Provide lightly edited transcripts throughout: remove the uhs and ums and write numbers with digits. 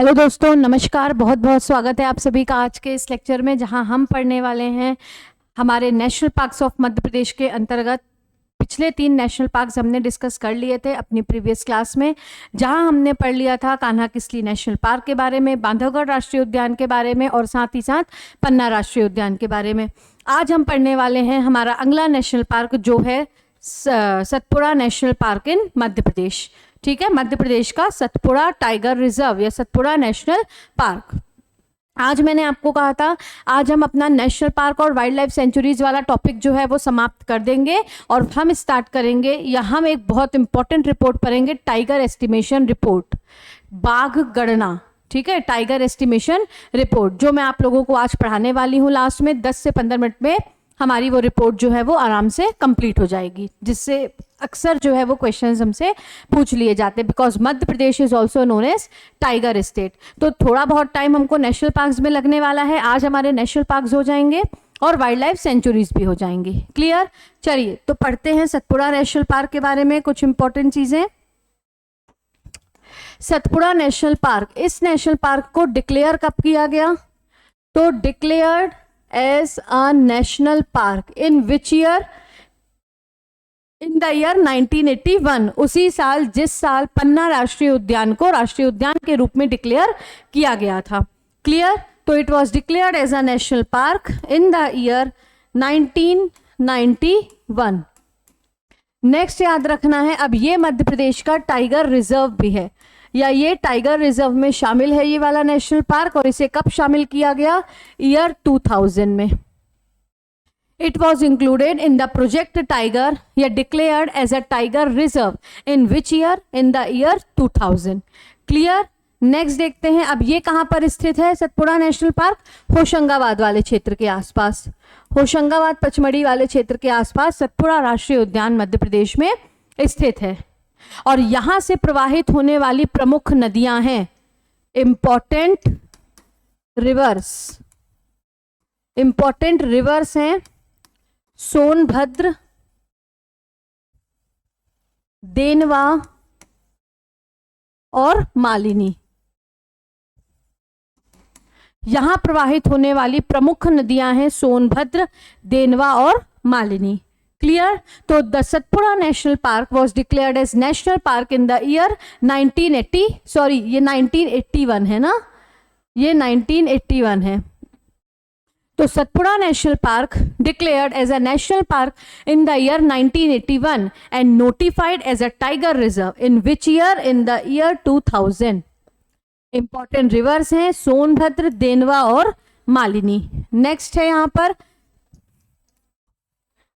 Hello दोस्तों, नमस्कार। बहुत बहुत स्वागत है आप सभी का आज के इस लेक्चर में, जहां हम पढ़ने वाले हैं हमारे national parks of Madhya Pradesh के अंतर्गत। पिछले 3 नेशनल पार्क्स हमने डिस्कस कर लिए थे अपनी प्रीवियस क्लास में, जहां हमने पढ़ लिया था कान्हा किसली नेशनल पार्क के बारे में, बांधवगढ़ राष्ट्रीय उद्यान के बारे में और साथ ही साथ पन्ना राष्ट्रीय उद्यान के बारे में। आज हम पढ़ने वाले हैं हमारा अगला नेशनल पार्क, जो है सतपुड़ा नेशनल पार्क इन मध्य प्रदेश। ठीक है, मध्य प्रदेश का सतपुड़ा टाइगर रिजर्व या सतपुड़ा नेशनल पार्क। आज मैंने आपको कहा था आज हम अपना नेशनल पार्क और वाइल्ड लाइफ सेंचुरीज वाला टॉपिक जो है वो समाप्त कर देंगे और हम स्टार्ट करेंगे, या हम एक बहुत इंपॉर्टेंट रिपोर्ट पढ़ेंगे, टाइगर एस्टिमेशन रिपोर्ट, बाघ गणना। ठीक है, टाइगर एस्टिमेशन रिपोर्ट जो मैं आप लोगों को आज पढ़ाने वाली हूँ। लास्ट में 10 से 15 मिनट में हमारी वो रिपोर्ट जो है वो आराम से कंप्लीट हो जाएगी, जिससे अक्सर जो है वो क्वेश्चंस हमसे पूछ लिए जाते हैं, because Madhya Pradesh is also known as tiger state. तो थोड़ा बहुत टाइम हमको नेशनल पार्क्स में लगने वाला है। आज हमारे नेशनल पार्क्स हो जाएंगे और वाइल्ड लाइफ सेंचुरीज भी हो जाएंगी। क्लियर? चलिए तो पढ़ते हैं सतपुड़ा नेशनल पार्क के बारे में कुछ इंपॉर्टेंट चीजें। सतपुड़ा नेशनल पार्क, इस नेशनल पार्क को डिक्लेयर कब किया गया? तो declared as a national park in which year? in the year 1981, उसी साल जिस साल पन्ना राष्ट्रीय उद्यान को राष्ट्रीय उद्यान के रूप में डिक्लेयर किया गया था। क्लियर? तो it was declared as a national park in the year 1991। Next याद रखना है, अब ये मध्य प्रदेश का टाइगर रिजर्व भी है, या ये टाइगर रिजर्व में शामिल है ये वाला नेशनल पार्क, और इसे कब शामिल किया गया? ईयर 2000 में। It was included in the project tiger या declared as a tiger reserve in which year? In the year 2000। Clear? Next देखते हैं, अब ये कहाँ पर स्थित है सतपुड़ा नेशनल पार्क? होशंगाबाद वाले क्षेत्र के आसपास, होशंगाबाद पचमढ़ी वाले क्षेत्र के आसपास सतपुड़ा राष्ट्रीय उद्यान मध्य प्रदेश में स्थित है। और यहां से प्रवाहित होने वाली प्रमुख नदियां हैं इंपॉर्टेंट रिवर्स हैं सोनभद्र, देनवा और मालिनी। यहां प्रवाहित होने वाली प्रमुख नदियां हैं सोनभद्र, देनवा और मालिनी। क्लियर? तो the Satpura national park was declared as national park in the year 1981 है ना, ये 1981 है। तो Satpura national park declared as a national park in the year 1981 and notified as a tiger reserve in which year? In the year 2000। Important rivers हैं सोनभद्र, देनवा और Malini. Next है यहां पर,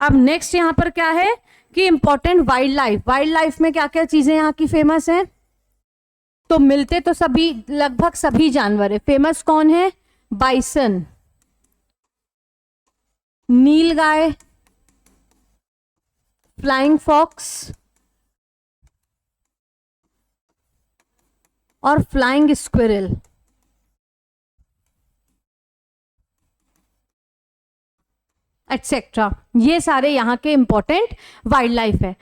अब नेक्स्ट यहां पर क्या है कि इंपॉर्टेंट वाइल्ड लाइफ में क्या क्या चीजें यहाँ की फेमस हैं? तो मिलते तो सभी, लगभग सभी जानवर है। फेमस कौन है? बाइसन, नीलगाय, फ्लाइंग फॉक्स और फ्लाइंग स्क्विरल। एक्सेट्रा, ये सारे यहाँ के इंपॉर्टेंट वाइल्ड लाइफ है।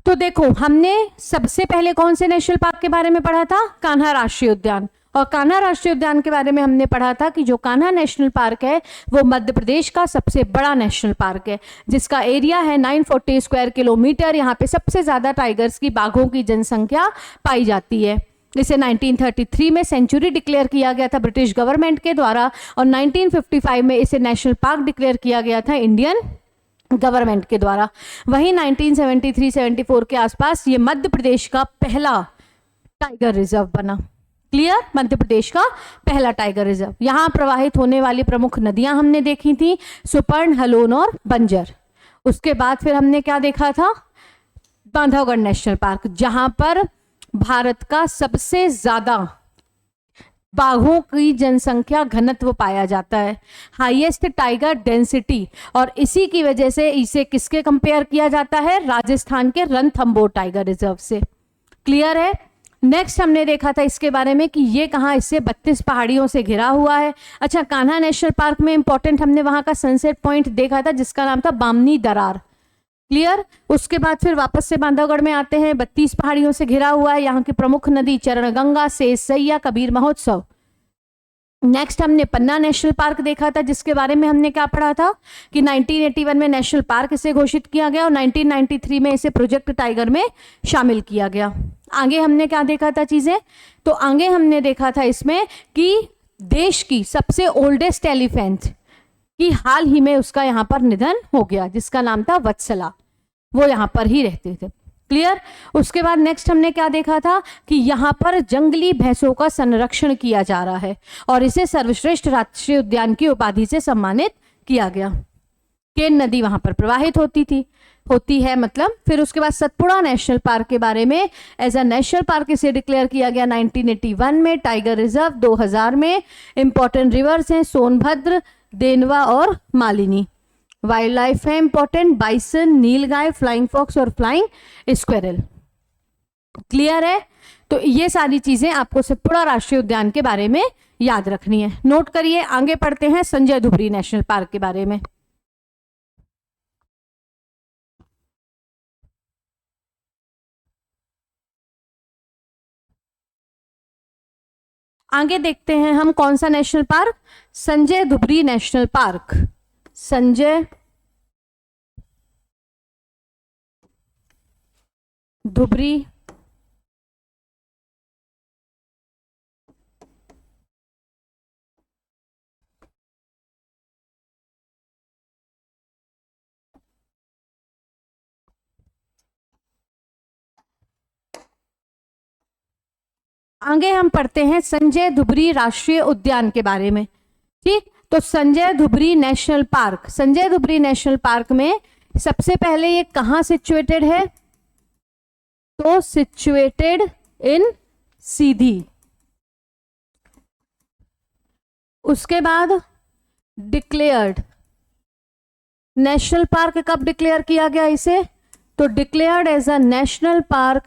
तो देखो, हमने सबसे पहले कौन से नेशनल पार्क के बारे में पढ़ा था? कान्हा राष्ट्रीय उद्यान। और कान्हा राष्ट्रीय उद्यान के बारे में हमने पढ़ा था कि जो कान्हा नेशनल पार्क है वो मध्य प्रदेश का सबसे बड़ा नेशनल पार्क है, जिसका एरिया है 940 स्क्वायर किलोमीटर। यहाँ पे सबसे ज्यादा टाइगर्स की, बाघों की जनसंख्या पाई जाती है। इसे 1933 में सेंचुरी डिक्लेयर किया गया था ब्रिटिश गवर्नमेंट के द्वारा, और 1955 में इसे नेशनल पार्क डिक्लेयर किया गया था इंडियन गवर्नमेंट के द्वारा। वहीं 1973-74 के आसपास ये मध्य प्रदेश का पहला टाइगर रिजर्व बना। क्लियर? मध्य प्रदेश का पहला टाइगर रिजर्व। यहां प्रवाहित होने वाली प्रमुख नदियां हमने देखी थी, सुपर्ण, हलोन और बंजर। उसके बाद फिर हमने क्या देखा था? बांधवगढ़ नेशनल पार्क, जहां पर भारत का सबसे ज्यादा बाघों की जनसंख्या घनत्व पाया जाता है, हाईएस्ट टाइगर डेंसिटी, और इसी की वजह से इसे किसके कंपेयर किया जाता है? राजस्थान के रणथंभौर टाइगर रिजर्व से। क्लियर है? नेक्स्ट हमने देखा था इसके बारे में कि ये कहाँ, इससे 32 पहाड़ियों से घिरा हुआ है। अच्छा, कान्हा नेशनल पार्क में इंपॉर्टेंट हमने वहां का सनसेट पॉइंट देखा था जिसका नाम था बामनी दरार। क्लियर। उसके बाद फिर वापस से बांधवगढ़ में आते हैं, 32 पहाड़ियों से घिरा हुआ है, यहाँ की प्रमुख नदी चरणगंगा, शेष सैया, कबीर महोत्सव। नेक्स्ट हमने पन्ना नेशनल पार्क देखा था, जिसके बारे में हमने क्या पढ़ा था कि 1981 में नेशनल पार्क इसे घोषित किया गया और 1993 में इसे प्रोजेक्ट टाइगर में शामिल किया गया। आगे हमने क्या देखा था चीजें, तो आगे हमने देखा था इसमें कि देश की सबसे ओल्डेस्ट एलिफेंट कि हाल ही में उसका यहाँ पर निधन हो गया, जिसका नाम था वत्सला, वो यहाँ पर ही रहते थे। क्लियर। उसके बाद नेक्स्ट हमने क्या देखा था कि यहाँ पर जंगली भैंसों का संरक्षण किया जा रहा है और इसे सर्वश्रेष्ठ राष्ट्रीय उद्यान की उपाधि से सम्मानित किया गया। केन नदी वहां पर प्रवाहित होती है मतलब। फिर उसके बाद सतपुड़ा नेशनल पार्क के बारे में एज अ नेशनल पार्क इसे डिक्लेयर किया गया 1981 में। टाइगर रिजर्व 2000 में। इंपॉर्टेंट रिवर्स हैं सोनभद्र, देनवा और मालिनी। वाइल्ड लाइफ है इंपॉर्टेंट, बाइसन, नीलगाय, फ्लाइंग फॉक्स और फ्लाइंग स्क्वेरल। क्लियर है। तो ये सारी चीजें आपको सतपुड़ा राष्ट्रीय उद्यान के बारे में याद रखनी है, नोट करिए। आगे पढ़ते हैं संजय धुबरी नेशनल पार्क के बारे में। आगे देखते हैं हम कौन सा national park, Sanjay Dhubri national park. Sanjay Dhubri आगे हम पढ़ते हैं संजय धुबरी राष्ट्रीय उद्यान के बारे में। ठीक, तो Sanjay Dhubri national park, Sanjay Dhubri national park में सबसे पहले ये कहाँ सिचुएटेड है, तो सिचुएटेड इन सीधी। उसके बाद डिक्लेयर्ड, नेशनल पार्क कब डिक्लेयर किया गया इसे, तो declared as a national park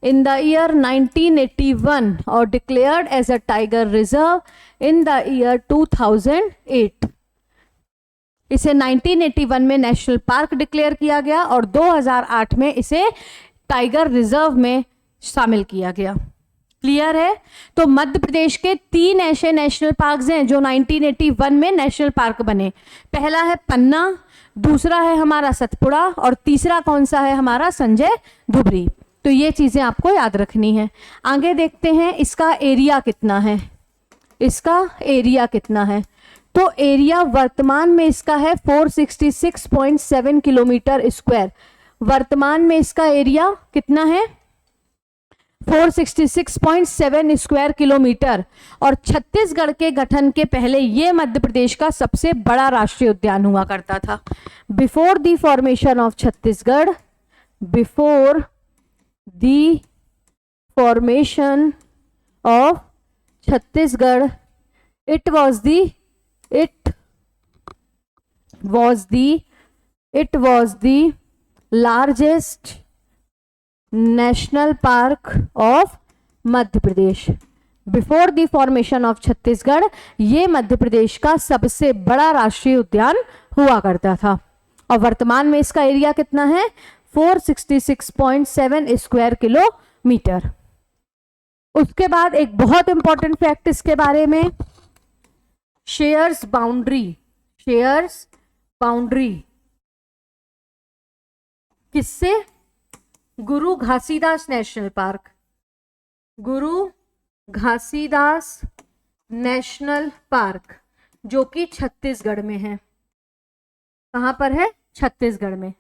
in the year 1981 और declared as a tiger reserve in the year 2008। इसे 1981 में नेशनल पार्क डिक्लेयर किया गया और 2008 में इसे टाइगर रिजर्व में शामिल किया गया। क्लियर है। तो मध्य प्रदेश के 3 ऐसे नेशनल पार्क्स हैं जो 1981 में नेशनल पार्क बने। पहला है पन्ना, दूसरा है हमारा सतपुड़ा और तीसरा कौन सा है हमारा संजय धुबरी। तो ये चीजें आपको याद रखनी है। आगे देखते हैं इसका एरिया कितना है, इसका एरिया कितना है, तो एरिया वर्तमान में इसका है 466.7 किलोमीटर स्क्वायर। वर्तमान में इसका एरिया कितना है 466.7 स्क्वायर किलोमीटर। और छत्तीसगढ़ के गठन के पहले ये मध्य प्रदेश का सबसे बड़ा राष्ट्रीय उद्यान हुआ करता था। Before the formation of Chhattisgarh, before the formation of Chhattisgarh, it was the largest national park of Madhya Pradesh. Before the formation of Chhattisgarh ये मध्य प्रदेश का सबसे बड़ा राष्ट्रीय उद्यान हुआ करता था और वर्तमान में इसका एरिया कितना है 466.7 स्क्वायर किलोमीटर। उसके बाद एक बहुत इंपॉर्टेंट फैक्ट इसके बारे में, शेयर्स बाउंड्री। शेयर्स बाउंड्री किससे, गुरु घासीदास नेशनल पार्क। गुरु घासीदास नेशनल पार्क जो कि छत्तीसगढ़ में है। कहां पर है, छत्तीसगढ़ में।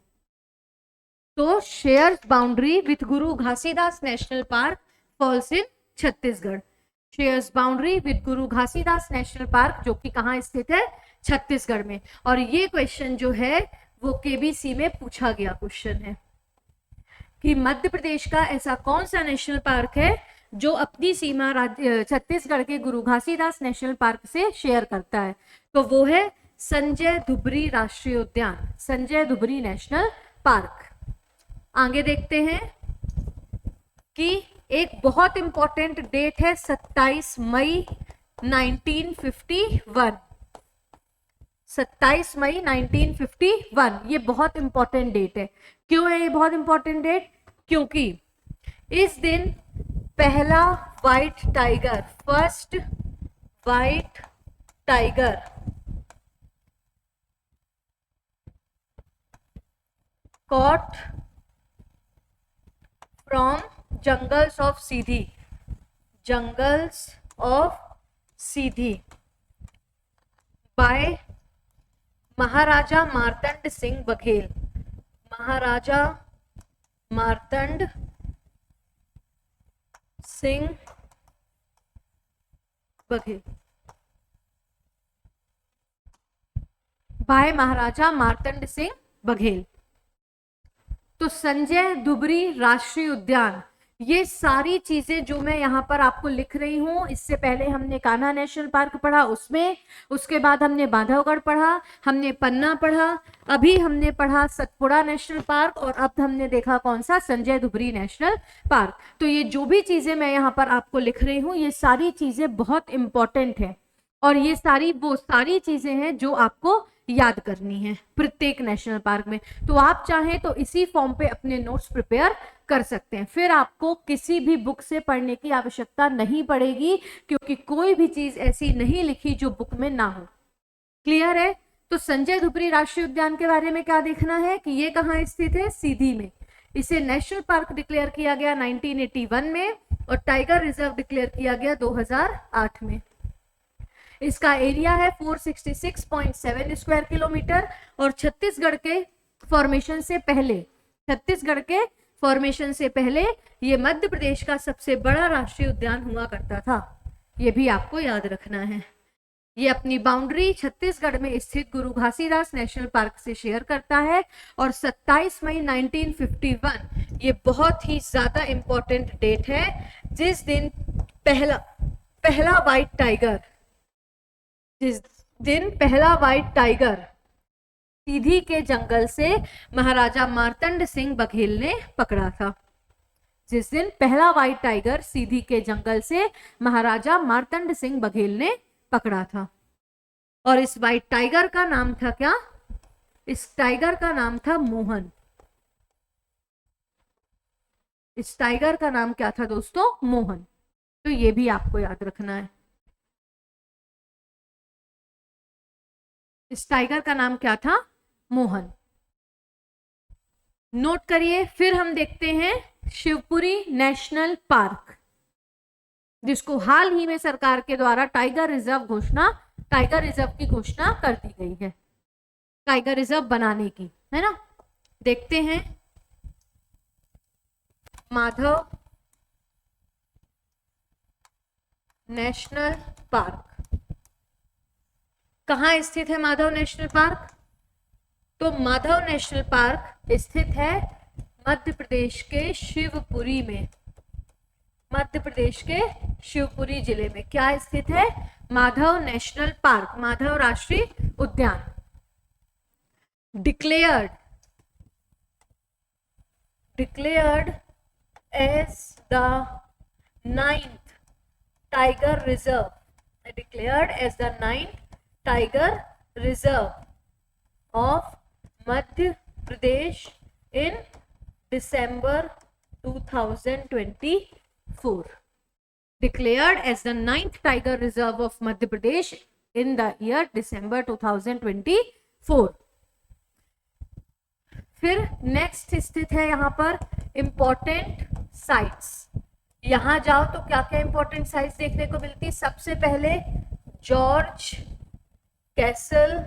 तो share boundary with Guru Ghasidas national park falls in Chhattisgarh. Shares boundary with Guru Ghasidas national park जो कि कहाँ स्थित है, छत्तीसगढ़ में। और ये क्वेश्चन जो है वो केबीसी में पूछा गया क्वेश्चन है कि मध्य प्रदेश का ऐसा कौन सा नेशनल पार्क है जो अपनी सीमा छत्तीसगढ़ के गुरु घासीदास नेशनल पार्क से शेयर करता है, तो वो है संजय धुबरी राष्ट्रीय उद्यान, संजय धुबरी नेशनल पार्क। आगे देखते हैं कि एक बहुत इंपॉर्टेंट डेट है 27 मई 1951। 27 मई 1951। ये बहुत इंपॉर्टेंट डेट है। क्यों है ये बहुत इंपॉर्टेंट डेट? क्योंकि इस दिन पहला white tiger, first white tiger caught from jungles of Sidhi, jungles of Sidhi by Maharaja Martand Singh Baghel, Maharaja Martand Singh Baghel, by Maharaja Martand Singh Baghel. तो संजय धुबरी राष्ट्रीय उद्यान, ये सारी चीजें जो मैं यहाँ पर आपको लिख रही हूँ, इससे पहले हमने कान्हा नेशनल पार्क पढ़ा उसमें, उसके बाद हमने बांधवगढ़ पढ़ा, हमने पन्ना पढ़ा, अभी हमने पढ़ा सतपुड़ा नेशनल पार्क, और अब हमने देखा कौन सा, संजय धुबरी नेशनल पार्क। तो ये जो भी चीजें मैं यहाँ पर आपको लिख रही हूँ, ये सारी चीजें बहुत इंपॉर्टेंट है, और ये सारी वो सारी चीजें हैं जो आपको याद करनी है प्रत्येक नेशनल पार्क में। तो आप चाहें तो इसी फॉर्म पे अपने नोट्स प्रिपेयर कर सकते हैं, फिर आपको किसी भी बुक से पढ़ने की आवश्यकता नहीं पड़ेगी, क्योंकि कोई भी चीज ऐसी नहीं लिखी जो बुक में ना हो। क्लियर है? तो संजय धुबरी राष्ट्रीय उद्यान के बारे में क्या देखना है कि ये कहाँ स्थित है, सीधी में। इसे नेशनल पार्क डिक्लेयर किया गया 1981 में, और टाइगर रिजर्व डिक्लेयर किया गया 2008 में। इसका एरिया है 466.7 स्क्वायर किलोमीटर, और छत्तीसगढ़ के फॉर्मेशन से पहले ये मध्य प्रदेश का सबसे बड़ा राष्ट्रीय उद्यान हुआ करता था। ये भी आपको याद रखना है। ये अपनी बाउंड्री छत्तीसगढ़ में स्थित गुरु घासीदास नेशनल पार्क से शेयर करता है, और 27 मई 1951 ये बहुत ही ज्यादा इंपॉर्टेंट डेट है, जिस दिन पहला व्हाइट टाइगर सीधी के जंगल से महाराजा मार्तंड सिंह बघेल ने पकड़ा था। जिस दिन पहला व्हाइट टाइगर सीधी के जंगल से महाराजा मार्तंड सिंह बघेल ने पकड़ा था। और इस व्हाइट टाइगर का नाम था क्या? इस टाइगर का नाम था मोहन। इस टाइगर का नाम क्या था दोस्तों? मोहन। तो ये भी आपको याद रखना है। इस टाइगर का नाम क्या था? मोहन। नोट करिए। फिर हम देखते हैं शिवपुरी नेशनल पार्क, जिसको हाल ही में सरकार के द्वारा टाइगर रिजर्व की घोषणा कर दी गई है, टाइगर रिजर्व बनाने की, है ना। देखते हैं माधव नेशनल पार्क कहाँ स्थित है? माधव नेशनल पार्क, तो माधव नेशनल पार्क स्थित है मध्य प्रदेश के शिवपुरी में। मध्य प्रदेश के शिवपुरी जिले में क्या स्थित है? माधव नेशनल पार्क, माधव राष्ट्रीय उद्यान। Declared as the 9th tiger reserve, declared as the 9th tiger reserve of Madhya Pradesh in December 2024. Declared as the 9th Tiger Reserve of Madhya Pradesh in the year December 2024. फिर नेक्स्ट स्थित है यहाँ पर important sites. यहाँ जाओ तो क्या क्या इंपॉर्टेंट साइट्स देखने को मिलती है? सबसे पहले जॉर्ज कैसल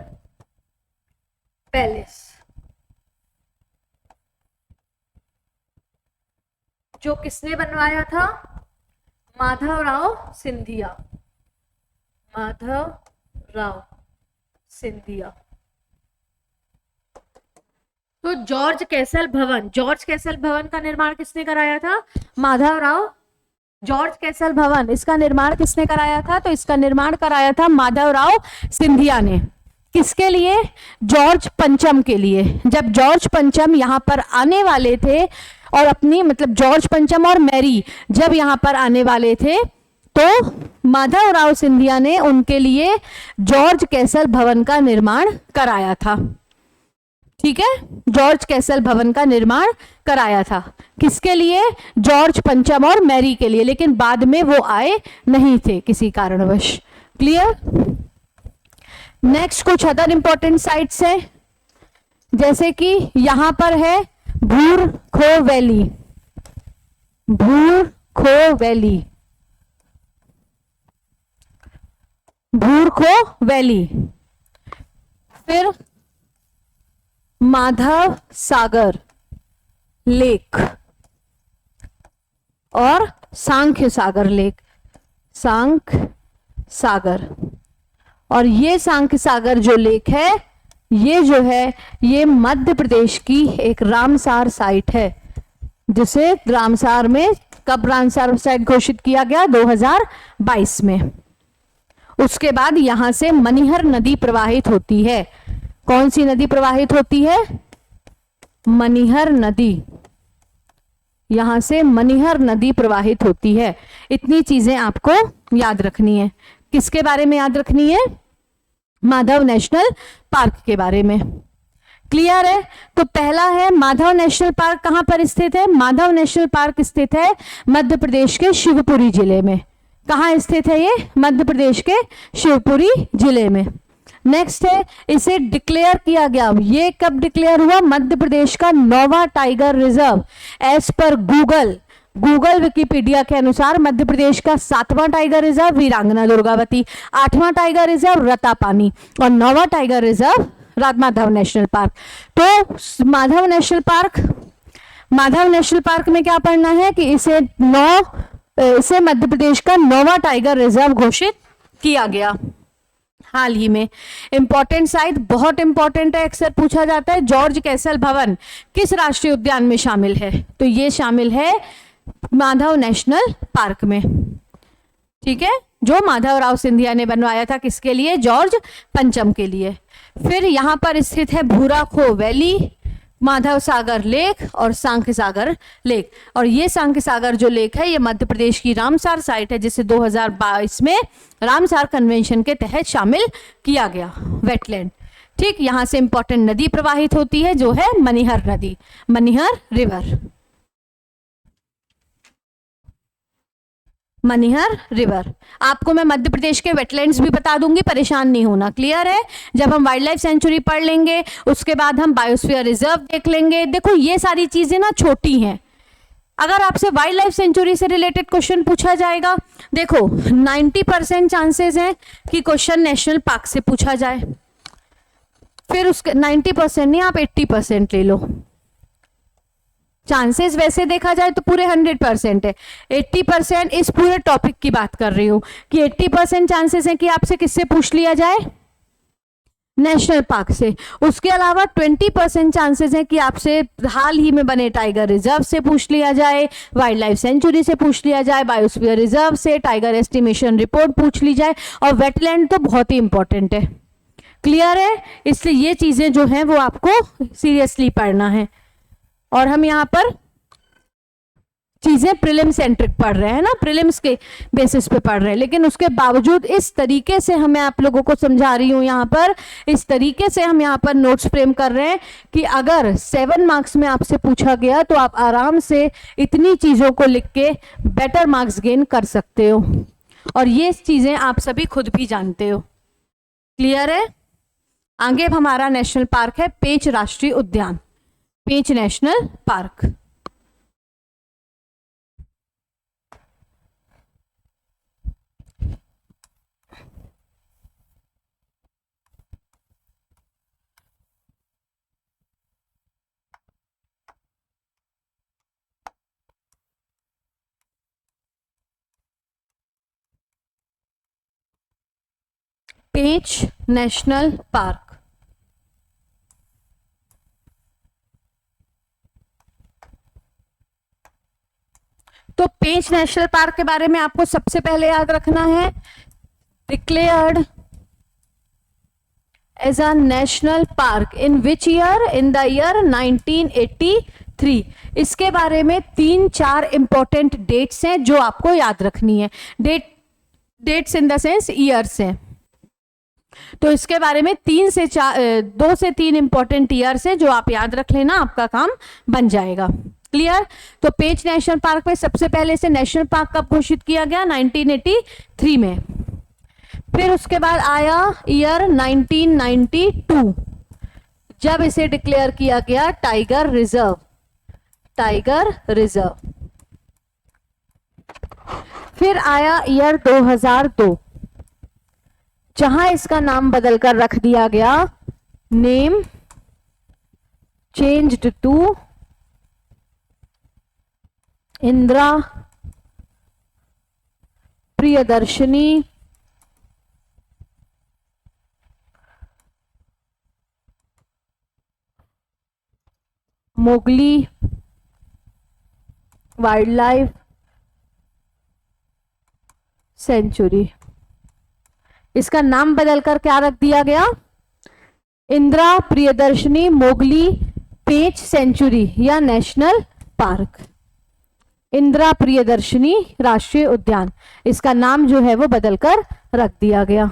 पैलेस, जो किसने बनवाया था? माधवराव सिंधिया। तो जॉर्ज कैसल भवन का निर्माण किसने कराया था? माधवराव। जॉर्ज कैसल भवन, इसका निर्माण किसने कराया था? तो इसका निर्माण कराया था माधवराव सिंधिया ने। किसके लिए? जॉर्ज पंचम के लिए। जब जॉर्ज पंचम यहाँ पर आने वाले थे और अपनी जॉर्ज पंचम और मैरी जब यहाँ पर आने वाले थे, तो माधवराव सिंधिया ने उनके लिए जॉर्ज कैसल भवन का निर्माण कराया था। ठीक है, जॉर्ज कैसल भवन का निर्माण कराया था। किसके लिए? जॉर्ज पंचम और मैरी के लिए, लेकिन बाद में वो आए नहीं थे किसी कारणवश। क्लियर? नेक्स्ट कुछ अदर इंपॉर्टेंट साइट्स है, जैसे कि यहां पर है भूर खो वैली, भूर खो वैली, भूर खो वैली। फिर माधव सागर लेक और सांख्य सागर लेक, सांख्य सागर। और ये सांख्य सागर जो लेक है, ये जो है ये मध्य प्रदेश की एक रामसार साइट है, जिसे रामसार में कब रामसार साइट घोषित किया गया? 2022 में। उसके बाद यहां से मनिहर नदी प्रवाहित होती है। कौन सी नदी प्रवाहित होती है? मनिहर नदी। यहां से मनिहर नदी प्रवाहित होती है। इतनी चीजें आपको याद रखनी है। किसके बारे में याद रखनी है? माधव नेशनल पार्क के बारे में। क्लियर है? तो पहला है माधव नेशनल पार्क कहां पर स्थित है? माधव नेशनल पार्क स्थित है मध्य प्रदेश के शिवपुरी जिले में। कहां स्थित है ये? मध्य प्रदेश के शिवपुरी जिले में। नेक्स्ट है, इसे डिक्लेयर किया गया। ये कब डिक्लेयर हुआ? मध्य प्रदेश का 9वां टाइगर रिजर्व एज पर गूगल विकिपीडिया के अनुसार मध्य प्रदेश का 7वां टाइगर रिजर्व वीरांगना दुर्गावती, 8वां टाइगर रिजर्व रतापानी और 9वां tiger reserve Madhav national park. तो माधव नेशनल पार्क में क्या पढ़ना है कि इसे मध्य प्रदेश का 9वां टाइगर रिजर्व घोषित किया गया हाल ही में। इंपॉर्टेंट साइट, बहुत इंपॉर्टेंट है, अक्सर पूछा जाता है, जॉर्ज कैसल भवन किस राष्ट्रीय उद्यान में शामिल है? तो ये शामिल है माधव नेशनल पार्क में। ठीक है, जो माधवराव सिंधिया ने बनवाया था, किसके लिए? जॉर्ज पंचम के लिए। फिर यहां पर स्थित है भूरा खो वैली, माधव सागर लेक और सांख्य सागर लेक। और ये सांख्य सागर जो लेक है, ये मध्य प्रदेश की रामसार साइट है, जिसे 2022 में रामसार कन्वेंशन के तहत शामिल किया गया, वेटलैंड। ठीक, यहां से इंपॉर्टेंट नदी प्रवाहित होती है, जो है मनिहर नदी, मनिहर रिवर। मनिहर रिवर। आपको मैं मध्य प्रदेश के वेटलैंड्स भी बता दूंगी, परेशान नहीं होना। क्लियर है? जब हम वाइल्ड लाइफ सेंचुरी पढ़ लेंगे, उसके बाद हम बायोस्फीयर रिजर्व देख लेंगे। देखो, ये सारी चीजें ना छोटी हैं। अगर आपसे वाइल्ड लाइफ सेंचुरी से रिलेटेड क्वेश्चन पूछा जाएगा, देखो 90% चांसेस हैं कि क्वेश्चन नेशनल पार्क से पूछा जाए। फिर उसके 90% नहीं, आप 80% ले लो। चांसेस वैसे देखा जाए तो पूरे 100% है। 80% इस पूरे टॉपिक की बात कर रही हूं कि 80% चांसेस है कि आपसे किससे पूछ लिया जाए? नेशनल पार्क से। उसके अलावा 20% चांसेस है कि आपसे हाल ही में बने टाइगर रिजर्व से पूछ लिया जाए, वाइल्ड लाइफ सेंचुरी से पूछ लिया जाए, बायोस्फीयर रिजर्व से, टाइगर एस्टिमेशन रिपोर्ट पूछ ली जाए, और वेटलैंड तो बहुत ही इंपॉर्टेंट है। क्लियर है? इसलिए ये चीजें जो हैं वो आपको सीरियसली पढ़ना है। और हम यहाँ पर चीजें प्रीलिम सेंट्रिक पढ़ रहे हैं ना, प्रीलिम्स के बेसिस पे पढ़ रहे हैं, लेकिन उसके बावजूद इस तरीके से हमें आप लोगों को समझा रही हूं, यहाँ पर इस तरीके से हम यहाँ पर नोट्स फ्रेम कर रहे हैं कि अगर 7 मार्क्स में आपसे पूछा गया तो आप आराम से इतनी चीजों को लिख के बेटर मार्क्स गेन कर सकते हो, और ये चीजें आप सभी खुद भी जानते हो। क्लियर है? आगे हमारा नेशनल पार्क है पेंच राष्ट्रीय उद्यान, पेंच नेशनल पार्क। पेंच नेशनल पार्क। तो पेंच नेशनल पार्क के बारे में आपको सबसे पहले याद रखना है, declared as a national park in which year? In the year 1983। इसके बारे में 3-4 इंपॉर्टेंट डेट्स हैं जो आपको याद रखनी है। Dates in the sense years हैं। तो इसके बारे में 2 से 3 इंपॉर्टेंट ईयर्स है जो आप याद रख लेना, आपका काम बन जाएगा। क्लियर? तो पेंच नेशनल पार्क में सबसे पहले से नेशनल पार्क कब घोषित किया गया? 1983 में। फिर उसके बाद आया ईयर 1992 जब इसे डिक्लेयर किया गया टाइगर रिजर्व। Tiger reserve. फिर आया ईयर 2002 जहां इसका नाम बदलकर रख दिया गया, name changed to Indira Priyadarshini Mowgli wild life sanctuary. इसका नाम बदलकर क्या रख दिया गया? इंदिरा प्रियदर्शनी मोगली पेंच सेंचुरी या नेशनल पार्क। इंदिरा प्रियदर्शनी राष्ट्रीय उद्यान, इसका नाम जो है वो बदलकर रख दिया गया।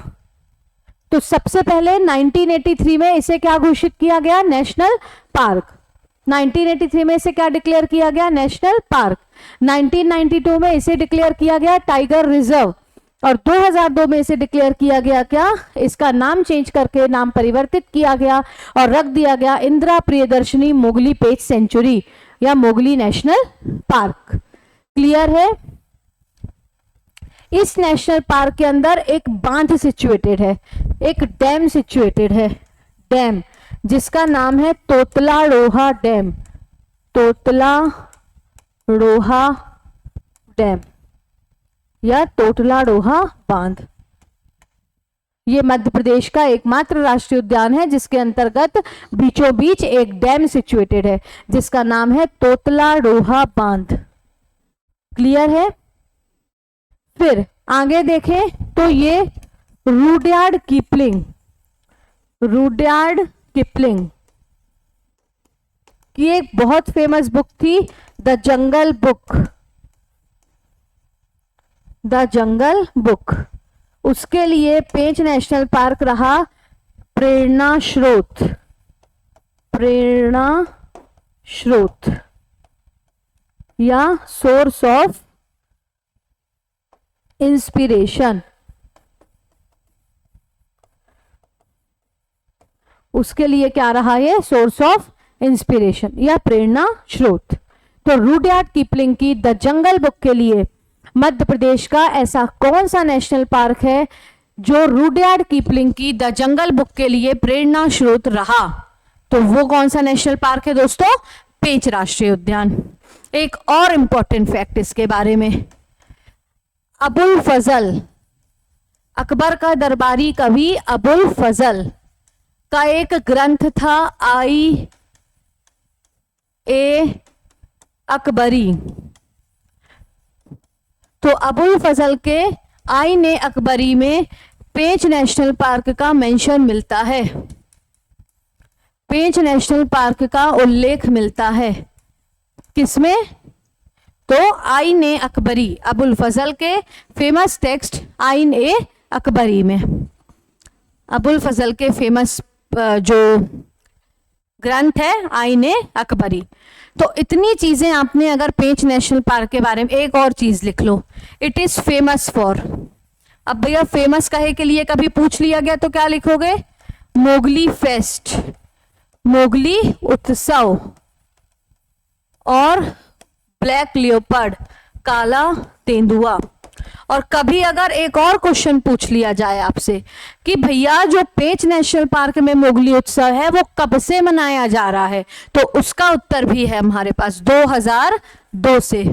तो सबसे पहले 1983 में इसे क्या घोषित किया गया? National park. 1983 में इसे क्या डिक्लेयर किया गया? National park. 1992 में इसे डिक्लेयर किया गया टाइगर रिजर्व और 2002 में इसे डिक्लेयर किया गया क्या? इसका नाम चेंज करके नाम परिवर्तित किया गया और रख दिया गया इंदिरा प्रियदर्शनी मोगली पेंच सेंचुरी या मोगली नेशनल पार्क। क्लियर है? इस नेशनल पार्क के अंदर एक बांध सिचुएटेड है, एक डैम सिचुएटेड है, डैम जिसका नाम है तोतला रोहा डैम। तोतला रोहा डैम या तोतला रोहा बांध। ये मध्य प्रदेश का एकमात्र राष्ट्रीय उद्यान है जिसके अंतर्गत बीचों बीच एक डैम सिचुएटेड है जिसका नाम है तोतला रोहा बांध। क्लियर है? फिर आगे देखें तो ये रुडयार्ड किपलिंग, रुडयार्ड किपलिंग की एक बहुत फेमस बुक थी, the jungle book. The jungle book, उसके लिए पेंच नेशनल पार्क रहा प्रेरणा स्रोत। प्रेरणा स्रोत या सोर्स ऑफ इंस्पिरेशन। उसके लिए क्या रहा? ये सोर्स ऑफ इंस्पिरेशन या प्रेरणा स्रोत। तो रुडयार्ड किपलिंग की द जंगल बुक के लिए मध्य प्रदेश का ऐसा कौन सा नेशनल पार्क है जो रुडयार्ड किपलिंग की द जंगल बुक के लिए प्रेरणा स्रोत रहा? तो वो कौन सा नेशनल पार्क है दोस्तों? पेंच राष्ट्रीय उद्यान। एक और इंपॉर्टेंट फैक्ट इसके बारे में, अबुल फजल, अकबर का दरबारी कवि अबुल फजल का एक ग्रंथ था आई ए अकबरी। तो अबुल फजल के आईन ए अकबरी में पेंच नेशनल पार्क का मेंशन मिलता है, पेंच नेशनल पार्क का उल्लेख मिलता है। किसमें? तो आईन ए अकबरी, अबुल फजल के फेमस टेक्स्ट आईन ए अकबरी में, अबुल फजल के फेमस जो ग्रंथ है आईन ए अकबरी। तो इतनी चीजें आपने अगर पेंच नेशनल पार्क के बारे में, एक और चीज लिख लो, इट इज फेमस फॉर। अब भैया फेमस कहे के लिए कभी पूछ लिया गया तो क्या लिखोगे? मोगली फेस्ट, मोगली उत्सव और ब्लैक लियोपर्ड, काला तेंदुआ। और कभी अगर एक और क्वेश्चन पूछ लिया जाए आपसे कि भैया जो पेंच नेशनल पार्क में मोगली उत्सव है वो कब से मनाया जा रहा है, तो उसका उत्तर भी है हमारे पास 2002 से।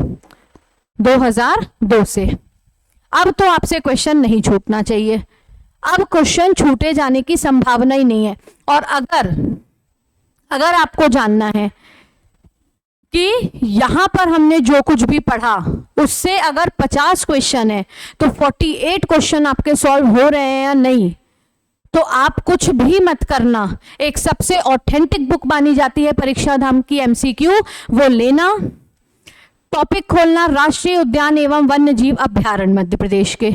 2002 से। अब तो आपसे क्वेश्चन नहीं छूटना चाहिए, अब क्वेश्चन छूटे जाने की संभावना ही नहीं है। और अगर आपको जानना है कि यहां पर हमने जो कुछ भी पढ़ा उससे अगर 50 क्वेश्चन है तो 48 क्वेश्चन आपके सॉल्व हो रहे हैं या नहीं, तो आप कुछ भी मत करना। एक सबसे ऑथेंटिक बुक मानी जाती है परीक्षा धाम की एमसीक्यू, वो लेना, टॉपिक खोलना राष्ट्रीय उद्यान एवं वन्य जीव अभ्यारण्य मध्य प्रदेश के।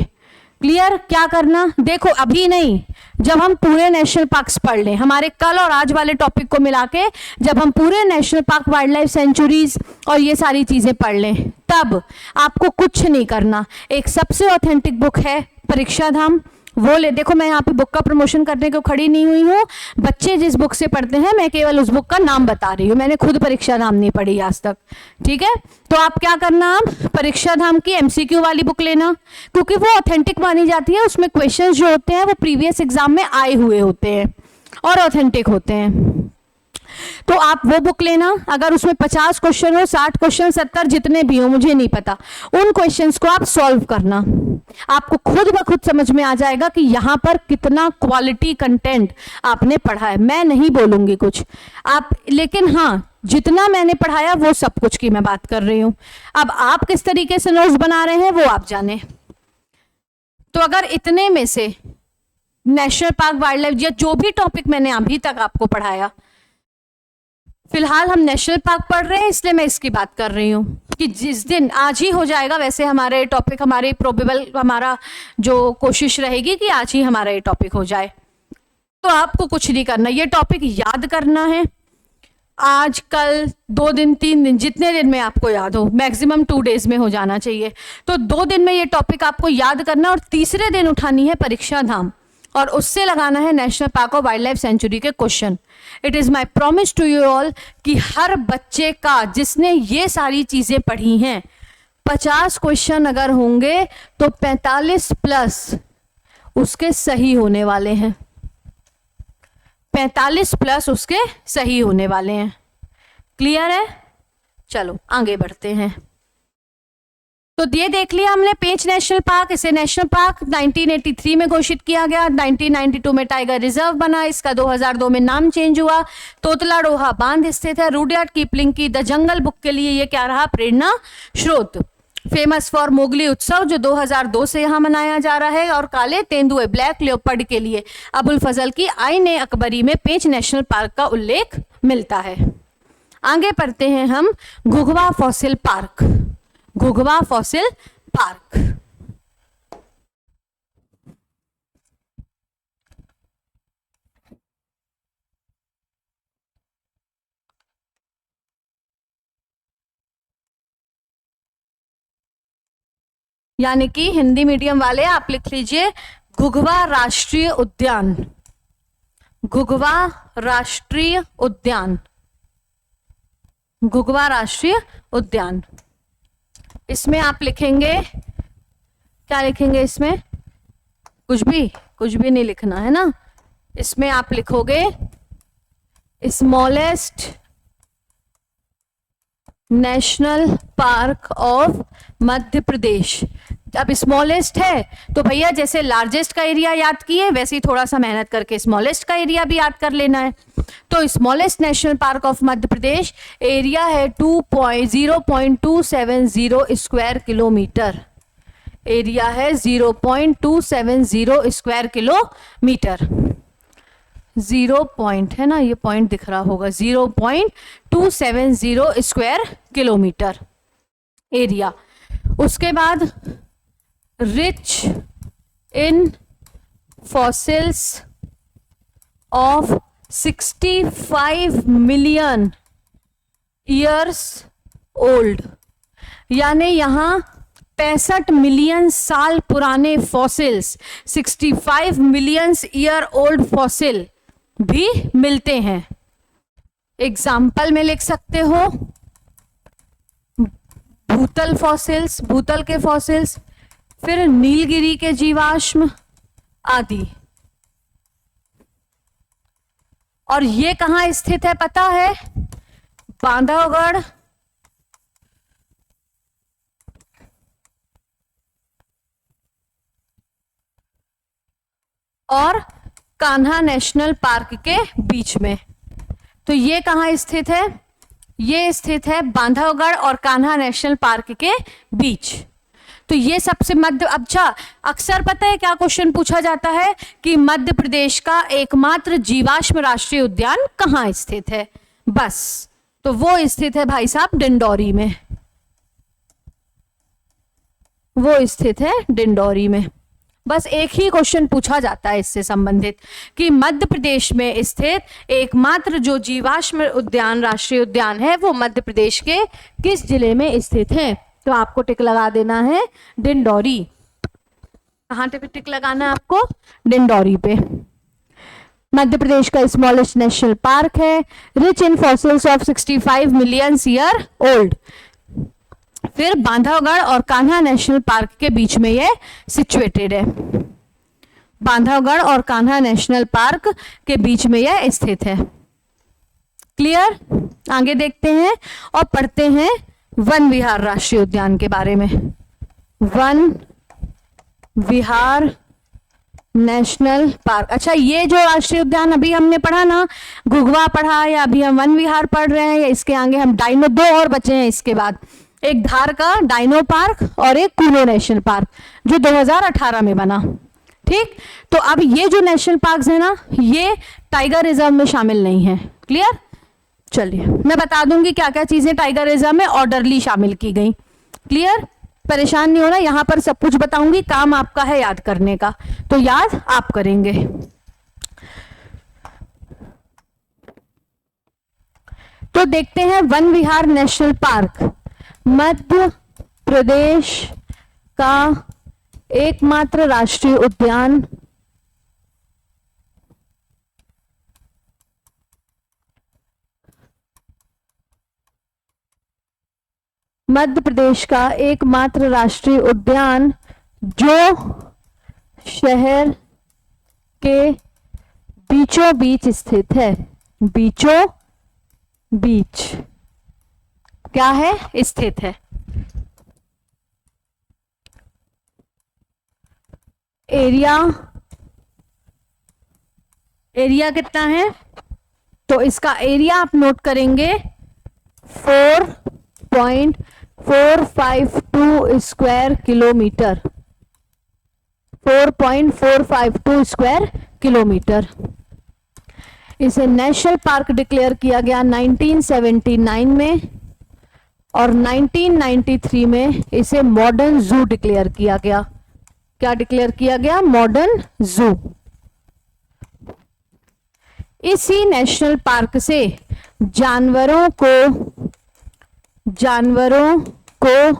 क्लियर? क्या करना, देखो अभी नहीं, जब हम पूरे नेशनल पार्क्स पढ़ लें, हमारे कल और आज वाले टॉपिक को मिला के जब हम पूरे national park, wild life centuries और ये सारी चीजें पढ़ लें, तब आपको कुछ नहीं करना। एक सबसे ऑथेंटिक बुक है परीक्षा धाम, वो ले। देखो मैं यहाँ पे बुक का प्रमोशन करने को खड़ी नहीं हुई हूँ, बच्चे जिस बुक से पढ़ते हैं मैं केवल उस बुक का नाम बता रही हूँ, मैंने खुद परीक्षा धाम नहीं पढ़ी आज तक, ठीक है? तो आप क्या करना, आप परीक्षा धाम की एमसीक्यू वाली बुक लेना, क्योंकि वो ऑथेंटिक मानी जाती है, उसमें क्वेश्चन जो होते हैं वो प्रीवियस एग्जाम में आए हुए होते हैं और ऑथेंटिक होते हैं। तो आप वो बुक लेना, अगर उसमें 50 क्वेश्चन हो, 60 क्वेश्चन, 70 जितने भी हो मुझे नहीं पता, उन क्वेश्चंस को आप सॉल्व करना, आपको खुद ब खुद समझ में आ जाएगा कि यहां पर कितना क्वालिटी कंटेंट आपने पढ़ा है। मैं नहीं बोलूंगी कुछ आप, लेकिन हाँ जितना मैंने पढ़ाया वो सब कुछ की मैं बात कर रही हूं। अब आप किस तरीके से नोट्स बना रहे हैं वो आप जाने। तो अगर इतने में से नेशनल पार्क, वाइल्ड लाइफ या जो भी टॉपिक मैंने अभी तक आपको पढ़ाया, फिलहाल हम नेशनल पार्क पढ़ रहे हैं इसलिए मैं इसकी बात कर रही हूँ कि जिस दिन आज ही हो जाएगा, वैसे हमारे टॉपिक, हमारे प्रोबेबल, हमारा जो कोशिश रहेगी कि आज ही हमारा ये टॉपिक हो जाए। तो आपको कुछ नहीं करना, ये टॉपिक याद करना है, आज कल 2 दिन 3 दिन जितने दिन में आपको याद हो, मैक्सिमम 2 डेज में हो जाना चाहिए। तो 2 दिन में ये टॉपिक आपको याद करना और तीसरे दिन उठानी है परीक्षा धाम और उससे लगाना है नेशनल पार्क और वाइल्ड लाइफ सेंचुरी के question. It is my promise to you all कि हर बच्चे का जिसने ये सारी चीजें पढ़ी हैं 50 क्वेश्चन अगर होंगे तो 45 प्लस उसके सही होने वाले हैं, 45 प्लस उसके सही होने वाले हैं। क्लियर है? चलो आगे बढ़ते हैं। तो ये देख लिया हमने पेंच नेशनल पार्क, इसे नेशनल पार्क 1983 में घोषित किया गया, 1992 में टाइगर रिजर्व बना, इसका 2002 में नाम चेंज हुआ। तोतला डोहा बांध स्थित है। रुडयार्ड कीपलिंग की द जंगल बुक के लिए ये क्या रहा, प्रेरणा स्रोत। फेमस फॉर मोगली उत्सव जो 2002 से यहाँ मनाया जा रहा है, और काले तेंदुए ब्लैक लियोपर्ड के लिए अबुल फजल की आईने अकबरी में पेंच नेशनल पार्क का उल्लेख मिलता है। आगे पढ़ते हैं हम घुघवा फॉसिल पार्क। घुघवा फॉसिल पार्क यानी कि हिंदी मीडियम वाले आप लिख लीजिए घुघवा राष्ट्रीय उद्यान। घुघवा राष्ट्रीय उद्यान, घुघवा राष्ट्रीय उद्यान। इसमें आप लिखेंगे, क्या लिखेंगे इसमें, कुछ भी नहीं लिखना है ना। इसमें आप लिखोगे smallest national park of Madhya प्रदेश। अब स्मॉलेस्ट है तो भैया जैसे लार्जेस्ट का एरिया याद किए वैसे ही थोड़ा सा मेहनत करके स्मॉलेस्ट का एरिया भी याद कर लेना है। तो smallest national park of Madhya Pradesh area है 0.270 स्क्वायर किलोमीटर। एरिया है 0.270 स्क्वायर किलोमीटर। 0 पॉइंट है ना, ये पॉइंट दिख रहा होगा, 0.270 स्क्वायर किलोमीटर एरिया। उसके बाद rich in fossils of 65 million years old, यानी यहाँ 65 मिलियन साल पुराने fossils, 65 million year old fossil भी मिलते हैं। एग्जाम्पल में लिख सकते हो भूतल फॉसिल्स, भूतल के फॉसिल्स, फिर नीलगिरी के जीवाश्म आदि। और ये कहाँ स्थित है पता है? बांधवगढ़ और कान्हा नेशनल पार्क के बीच में। तो ये कहाँ स्थित है? ये स्थित है बांधवगढ़ और कान्हा नेशनल पार्क के बीच। तो ये सबसे मध्य। अच्छा, अक्सर पता है क्या क्वेश्चन पूछा जाता है कि मध्य प्रदेश का एकमात्र जीवाश्म राष्ट्रीय उद्यान कहाँ स्थित है? बस, तो वो स्थित है भाई साहब डिंडौरी में, वो स्थित है डिंडौरी में। बस एक ही क्वेश्चन पूछा जाता है इससे संबंधित कि मध्य प्रदेश में स्थित एकमात्र जो जीवाश्म उद्यान राष्ट्रीय उद्यान है वो मध्य प्रदेश के किस जिले में स्थित है। तो आपको टिक लगा देना है डिंडौरी। कहाँ पे टिक लगाना है आपको? डिंडौरी पे। मध्य प्रदेश का स्मॉलेस्ट नेशनल पार्क है, rich in fossils of 65 million year old. फिर बांधवगढ़ और कान्हा नेशनल पार्क के बीच में ये सिचुएटेड है। बांधवगढ़ और कान्हा नेशनल पार्क के बीच में यह स्थित है। क्लियर? आगे देखते हैं और पढ़ते हैं वन विहार राष्ट्रीय उद्यान के बारे में। वन विहार नेशनल पार्क। अच्छा, ये जो राष्ट्रीय उद्यान अभी हमने पढ़ा ना, घुघवा पढ़ा या अभी हम वन विहार पढ़ रहे हैं, या इसके आगे हम डाइनो, दो और बचे हैं इसके बाद, एक धार का डाइनो पार्क और एक कूनो नेशनल पार्क जो 2018 में बना। ठीक, तो अब ये जो नेशनल पार्क्स है ना, ये टाइगर रिजर्व में शामिल नहीं है। क्लियर? चलिए मैं बता दूंगी क्या क्या चीजें टाइगर रिजर्व में ऑर्डरली शामिल की गई। क्लियर? परेशान नहीं होना, यहां पर सब कुछ बताऊंगी, काम आपका है याद करने का, तो याद आप करेंगे। तो देखते हैं वन विहार नेशनल पार्क मध्य प्रदेश का एकमात्र राष्ट्रीय उद्यान मध्य प्रदेश का एकमात्र राष्ट्रीय उद्यान जो शहर के बीचों बीच स्थित है। बीचों बीच क्या है? स्थित है। एरिया कितना है? तो इसका एरिया आप नोट करेंगे 4.452 स्क्वायर किलोमीटर। 4.452 square kilometre. इसे नेशनल पार्क डिक्लेयर किया गया 1979 में और 1993 में इसे मॉडर्न जू डिक्लेयर किया गया। क्या डिक्लेयर किया गया? मॉडर्न जू। इसी नेशनल पार्क से जानवरों को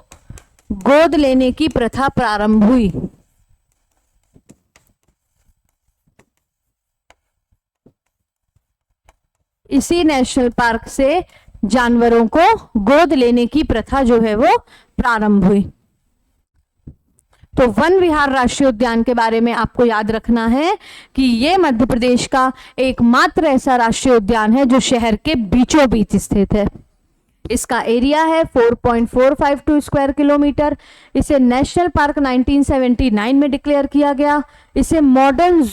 गोद लेने की प्रथा प्रारंभ हुई। इसी नेशनल पार्क से जानवरों को गोद लेने की प्रथा जो है वो प्रारंभ हुई। तो वन विहार राष्ट्रीय उद्यान के बारे में आपको याद रखना है कि ये मध्य प्रदेश का एकमात्र ऐसा राष्ट्रीय उद्यान है जो शहर के बीचों बीच स्थित है। इसका एरिया है 4.452 स्क्वायर किलोमीटर। इसे नेशनल पार्क 1979 में डिक्लेयर किया गया। इसे मॉडर्न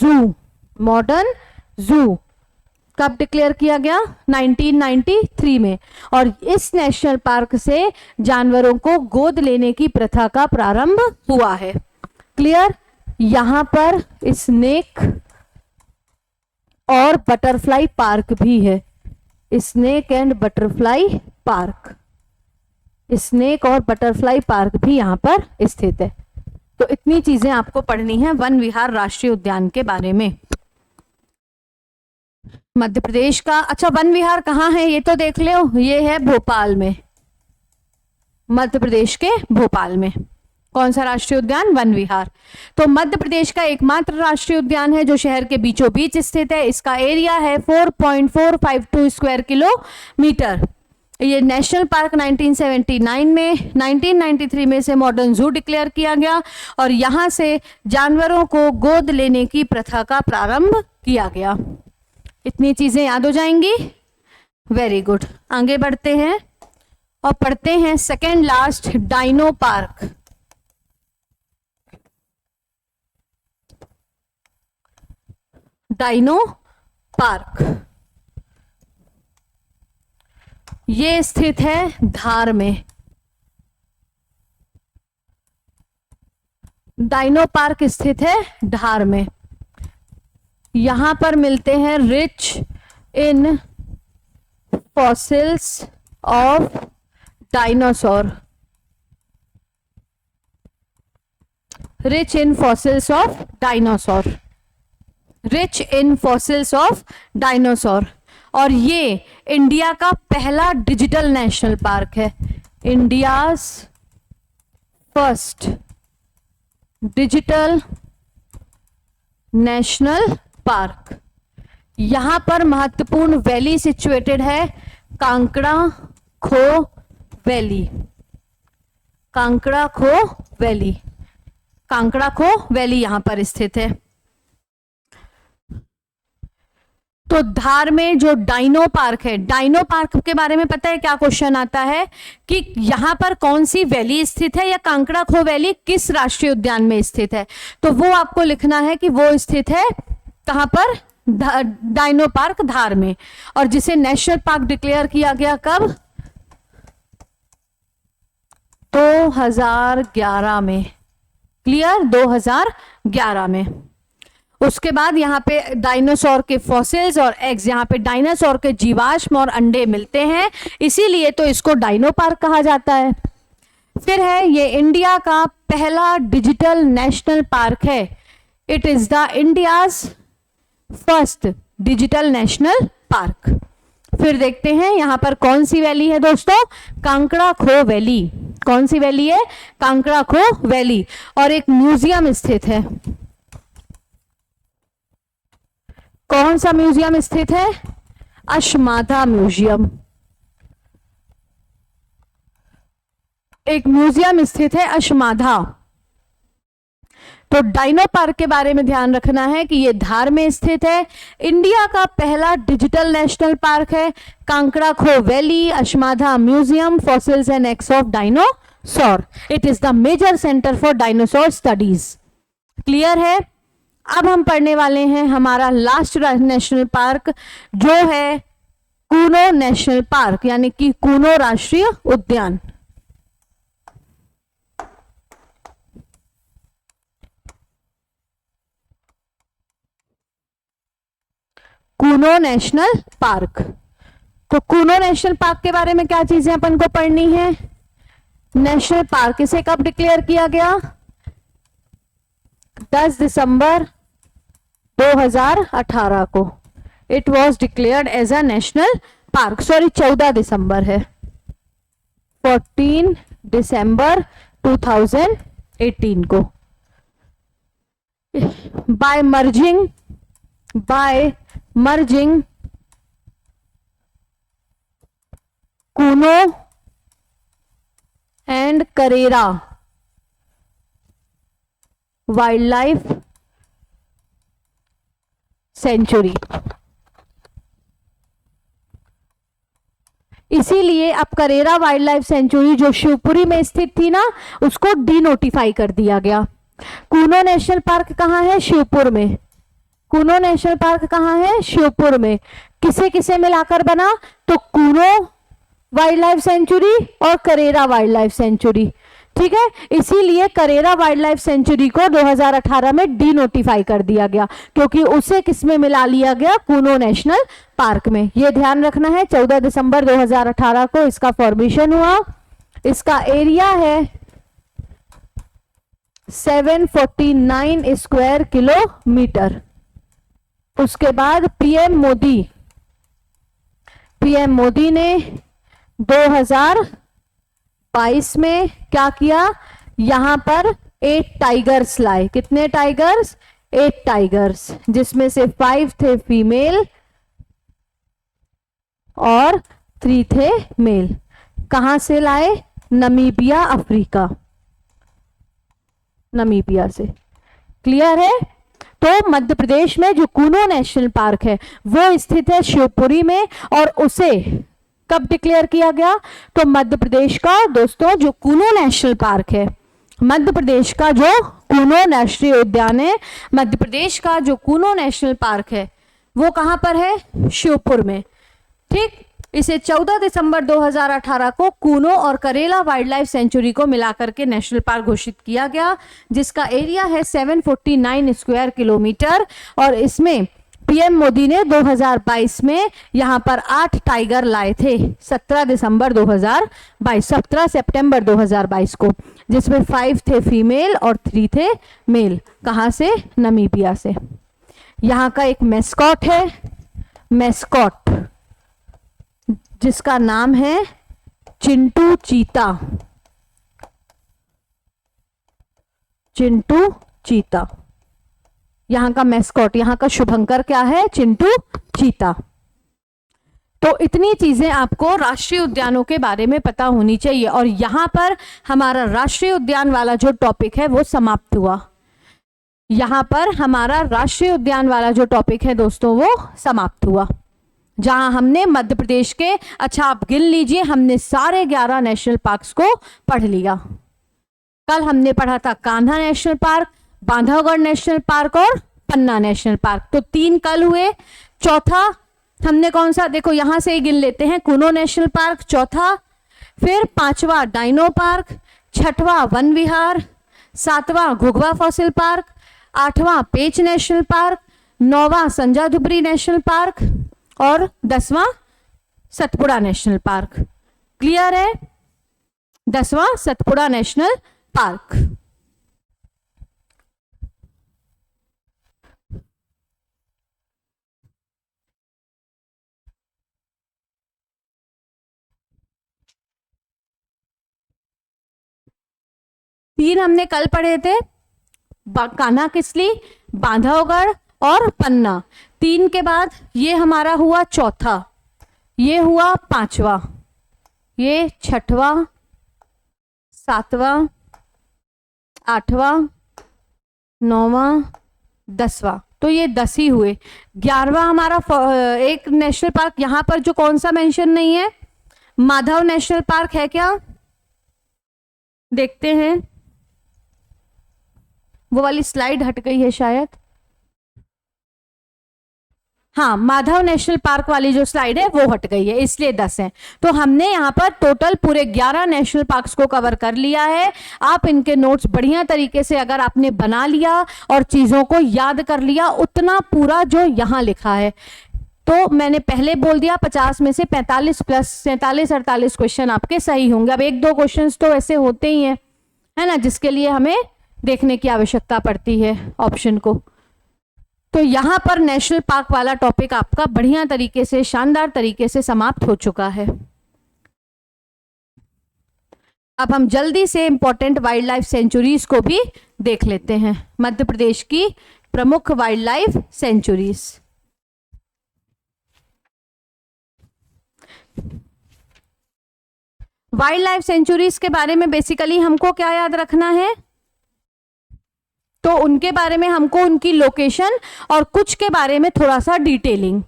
जू कब डिक्लेयर किया गया? 1993 में। और इस नेशनल पार्क से जानवरों को गोद लेने की प्रथा का प्रारंभ हुआ है। क्लियर? यहां पर स्नेक और बटरफ्लाई पार्क भी है। Snake and butterfly park, snake और बटरफ्लाई पार्क भी यहां पर स्थित है। तो इतनी चीजें आपको पढ़नी है वन विहार राष्ट्रीय उद्यान के बारे में। मध्य प्रदेश का, अच्छा वन विहार कहाँ है ये तो देख लो, ये है भोपाल में, मध्य प्रदेश के भोपाल में। कौन सा राष्ट्रीय उद्यान? वन विहार। तो मध्य प्रदेश का एकमात्र राष्ट्रीय उद्यान है जो शहर के बीचों बीच स्थित है। इसका एरिया है 4.452 स्क्वायर किलोमीटर। ये नेशनल पार्क 1979 में, 1993 में से मॉडर्न जू डिक्लेयर किया गया और यहां से जानवरों को गोद लेने की प्रथा का प्रारंभ किया गया। इतनी चीजें याद हो जाएंगी? Very good. आगे बढ़ते हैं और पढ़ते हैं second last, dino park. Dino park ये स्थित है धार में। डाइनो पार्क स्थित है धार में। यहां पर मिलते हैं rich in fossils of dinosaur. Rich in fossils of dinosaur, rich in fossils of dinosaur. और ये इंडिया का पहला डिजिटल नेशनल पार्क है, India's first digital national park. यहां पर महत्वपूर्ण वैली सिचुएटेड है, Kankda Kho valley, Kankra Kho valley, Kankra Kho valley यहां पर स्थित है। तो धार में जो डाइनो पार्क है, डाइनो पार्क के बारे में पता है क्या क्वेश्चन आता है कि यहां पर कौन सी वैली स्थित है या कांकड़ा खो वैली किस राष्ट्रीय उद्यान में स्थित है, तो वो आपको लिखना है कि वो स्थित है कहां पर, डाइनो पार्क धार में, और जिसे नेशनल पार्क डिक्लेयर किया गया कब, 2011 में, क्लियर, 2011 में। उसके बाद यहाँ पे डायनासोर के फॉसिल्स और एग्स, यहाँ पे डायनासोर के जीवाश्म और अंडे मिलते हैं, इसीलिए तो इसको डाइनो पार्क कहा जाता है। फिर है ये इंडिया का पहला डिजिटल नेशनल पार्क है, it is the India's first digital national park. फिर देखते हैं यहां पर कौन सी वैली है दोस्तों, कांकड़ा खो वैली। कौन सी वैली है, कांकड़ा खो वैली। और एक म्यूजियम स्थित है, कौन सा म्यूजियम स्थित है, अश्माधा म्यूजियम, एक म्यूजियम स्थित है अश्माधा। तो डाइनो पार्क के बारे में ध्यान रखना है कि ये धार में स्थित है, इंडिया का पहला डिजिटल नेशनल पार्क है, Kankda Kho valley, Ashmadha museum, fossils and eggs of dinosaur, it is the major centre for dinosaur studies. Clear है। अब हम पढ़ने वाले हैं हमारा लास्ट नेशनल पार्क जो है कूनो नेशनल पार्क, यानी कि कूनो राष्ट्रीय उद्यान। Kuno national park. तो कूनो नेशनल पार्क के बारे में क्या चीजें अपन को पढ़नी है, नेशनल पार्क इसे कब डिक्लेयर किया गया, 10 दिसंबर 2018 को it was declared as a national park, sorry 14 दिसंबर है, 14 दिसंबर 2018 को। By merging Kuno and Karera wild life sanctuary, इसीलिए अब करेरा वाइल्ड लाइफ सेंचुरी जो शिवपुरी में स्थित थी ना, उसको डीनोटिफाई कर दिया गया। कूनो नेशनल पार्क कहाँ है, शिवपुर में। कूनो नेशनल पार्क कहाँ है, शिवपुर में। किसे किसे मिलाकर बना, तो कूनो वाइल्ड लाइफ सेंचुरी और करेरा वाइल्ड लाइफ सेंचुरी, ठीक है। इसीलिए करेरा वाइल्ड लाइफ सेंचुरी को 2018 में डीनोटिफाई कर दिया गया, क्योंकि उसे किसमें मिला लिया गया, कूनो नेशनल पार्क में। यह ध्यान रखना है, 14 दिसंबर 2018 को इसका फॉर्मेशन हुआ। इसका एरिया है 749 स्क्वायर किलोमीटर। उसके बाद पीएम मोदी ने 2022 में क्या किया, यहां पर 8 टाइगर्स लाए। कितने टाइगर्स, 8 टाइगर्स, जिसमें से 5 थे फीमेल और 3 थे मेल। कहां से लाए, नमीबिया, अफ्रीका, नमीबिया से। क्लियर है। तो मध्य प्रदेश में जो कूनो नेशनल पार्क है वो स्थित है शिवपुरी में, और उसे कब डिक्लेयर किया गया, तो मध्य प्रदेश का दोस्तों जो कूनो नेशनल पार्क है, मध्य प्रदेश का जो कूनो राष्ट्रीय उद्यान है, मध्य प्रदेश का जो कूनो नेशनल पार्क है वो कहां पर है, शिवपुर में। ठीक, इसे 14 दिसंबर 2018 को कूनो और करेला वाइल्ड लाइफ सेंचुरी को मिलाकर के नेशनल पार्क घोषित किया गया, जिसका एरिया है 749 स्क्वायर किलोमीटर, और इसमें पीएम मोदी ने 2022 में यहाँ पर 8 टाइगर लाए थे 17 सितंबर 2022 को, जिसमें 5 थे फीमेल और 3 थे मेल। कहाँ से? नमीबिया से। यहाँ का एक मैस्कॉट है, मैस्कॉट, जिसका नाम है चिंटू चीता। चिंटू चीता यहाँ का मैस्कॉट, यहाँ का शुभंकर क्या है? चिंटू चीता। तो इतनी चीजें आपको राष्ट्रीय उद्यानों के बारे में पता होनी चाहिए। और यहाँ पर हमारा राष्ट्रीय उद्यान वाला जो टॉपिक है वो समाप्त हुआ। यहाँ पर हमारा राष्ट्रीय उद्यान वाला जो टॉपिक है दोस्तों वो समाप्त हुआ, जहां हमने मध्य प्रदेश के, अच्छा आप गिन लीजिए, हमने सारे 11 नेशनल पार्क्स को पढ़ लिया। कल हमने पढ़ा था Kanha national park, Bandhavgarh national park और पन्ना नेशनल पार्क, तो 3 कल हुए। चौथा हमने कौन सा? देखो यहां से ही गिन लेते हैं। कुनो नेशनल पार्क चौथा, फिर 5वां डाइनो पार्क, 6वां वन विहार, 7वां घुघवा फॉसिल पार्क, 8वां पेंच नेशनल पार्क, 9वां संजा धुबरी नेशनल पार्क और 10वां सतपुड़ा नेशनल पार्क। क्लियर है? 10वां सतपुड़ा नेशनल पार्क। तीन हमने कल पढ़े थे, कान्हा किसली, बांधवगढ़ और पन्ना। 3 के बाद ये हमारा हुआ चौथा, ये हुआ 5वां, ये 6वां, 7वां, 8वां, 9वां, 10वां, तो ये 10 ही हुए। 11वां हमारा एक नेशनल पार्क, यहां पर जो कौन सा मेंशन नहीं है, माधव नेशनल पार्क है क्या? देखते हैं, वो वाली स्लाइड हट गई है शायद। हाँ, माधव नेशनल पार्क वाली जो स्लाइड है वो हट गई है, इसलिए 10 हैं। तो हमने यहाँ पर टोटल पूरे 11 नेशनल पार्क्स को कवर कर लिया है। आप इनके नोट्स बढ़िया तरीके से अगर आपने बना लिया और चीजों को याद कर लिया, उतना पूरा जो यहाँ लिखा है, तो मैंने पहले बोल दिया 50 में से 45 प्लस 47-48 क्वेश्चन आपके सही होंगे। अब 1-2 क्वेश्चन तो ऐसे होते ही हैं, है ना, जिसके लिए हमें देखने की आवश्यकता पड़ती है ऑप्शन को। तो यहां पर नेशनल पार्क वाला टॉपिक आपका बढ़िया तरीके से, शानदार तरीके से समाप्त हो चुका है। अब हम जल्दी से इंपॉर्टेंट वाइल्ड लाइफ सेंचुरीज को भी देख लेते हैं, मध्य प्रदेश की प्रमुख wild life centuries. Wild life centuries के बारे में बेसिकली हमको क्या याद रखना है, तो उनके बारे में हमको उनकी लोकेशन और कुछ के बारे में थोड़ा सा डिटेलिंग,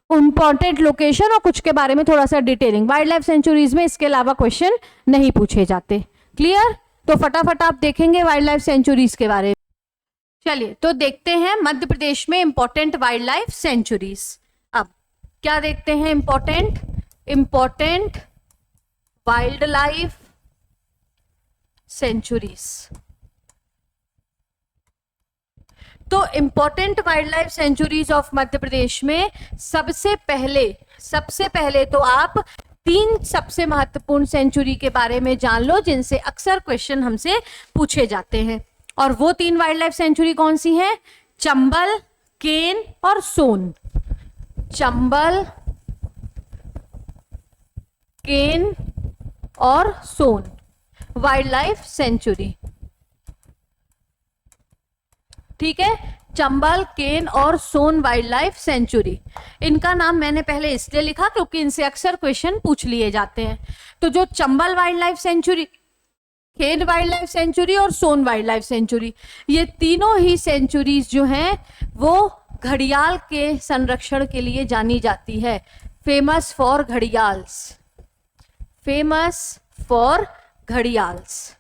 इंपॉर्टेंट लोकेशन और कुछ के बारे में थोड़ा सा डिटेलिंग। वाइल्ड लाइफ सेंचुरीज में इसके अलावा क्वेश्चन नहीं पूछे जाते। क्लियर? तो फटाफट आप देखेंगे वाइल्ड लाइफ सेंचुरीज के बारे में। चलिए तो देखते हैं मध्य प्रदेश में इंपॉर्टेंट वाइल्ड लाइफ सेंचुरीज। अब क्या देखते हैं? Important wild life sanctuaries. तो important wild life sanctuaries of Madhya Pradesh में सबसे पहले तो आप 3 सबसे महत्वपूर्ण सेंचुरी के बारे में जान लो, जिनसे अक्सर क्वेश्चन हमसे पूछे जाते हैं। और वो 3 वाइल्ड लाइफ सेंचुरी कौन सी हैं? चंबल, केन और सोन। चंबल, केन और सोन वाइल्ड लाइफ सेंचुरी। ठीक है, चंबल, केन और सोन वाइल्ड लाइफ सेंचुरी। इनका नाम मैंने पहले इसलिए लिखा क्योंकि इनसे अक्सर क्वेश्चन पूछ लिए जाते हैं। तो जो चंबल वाइल्ड लाइफ सेंचुरी, केन वाइल्ड लाइफ सेंचुरी और सोन वाइल्ड लाइफ सेंचुरी, ये तीनों ही सेंचुरीज जो हैं वो घड़ियाल के संरक्षण के लिए जानी जाती है। Famous for gharials, famous for gharials,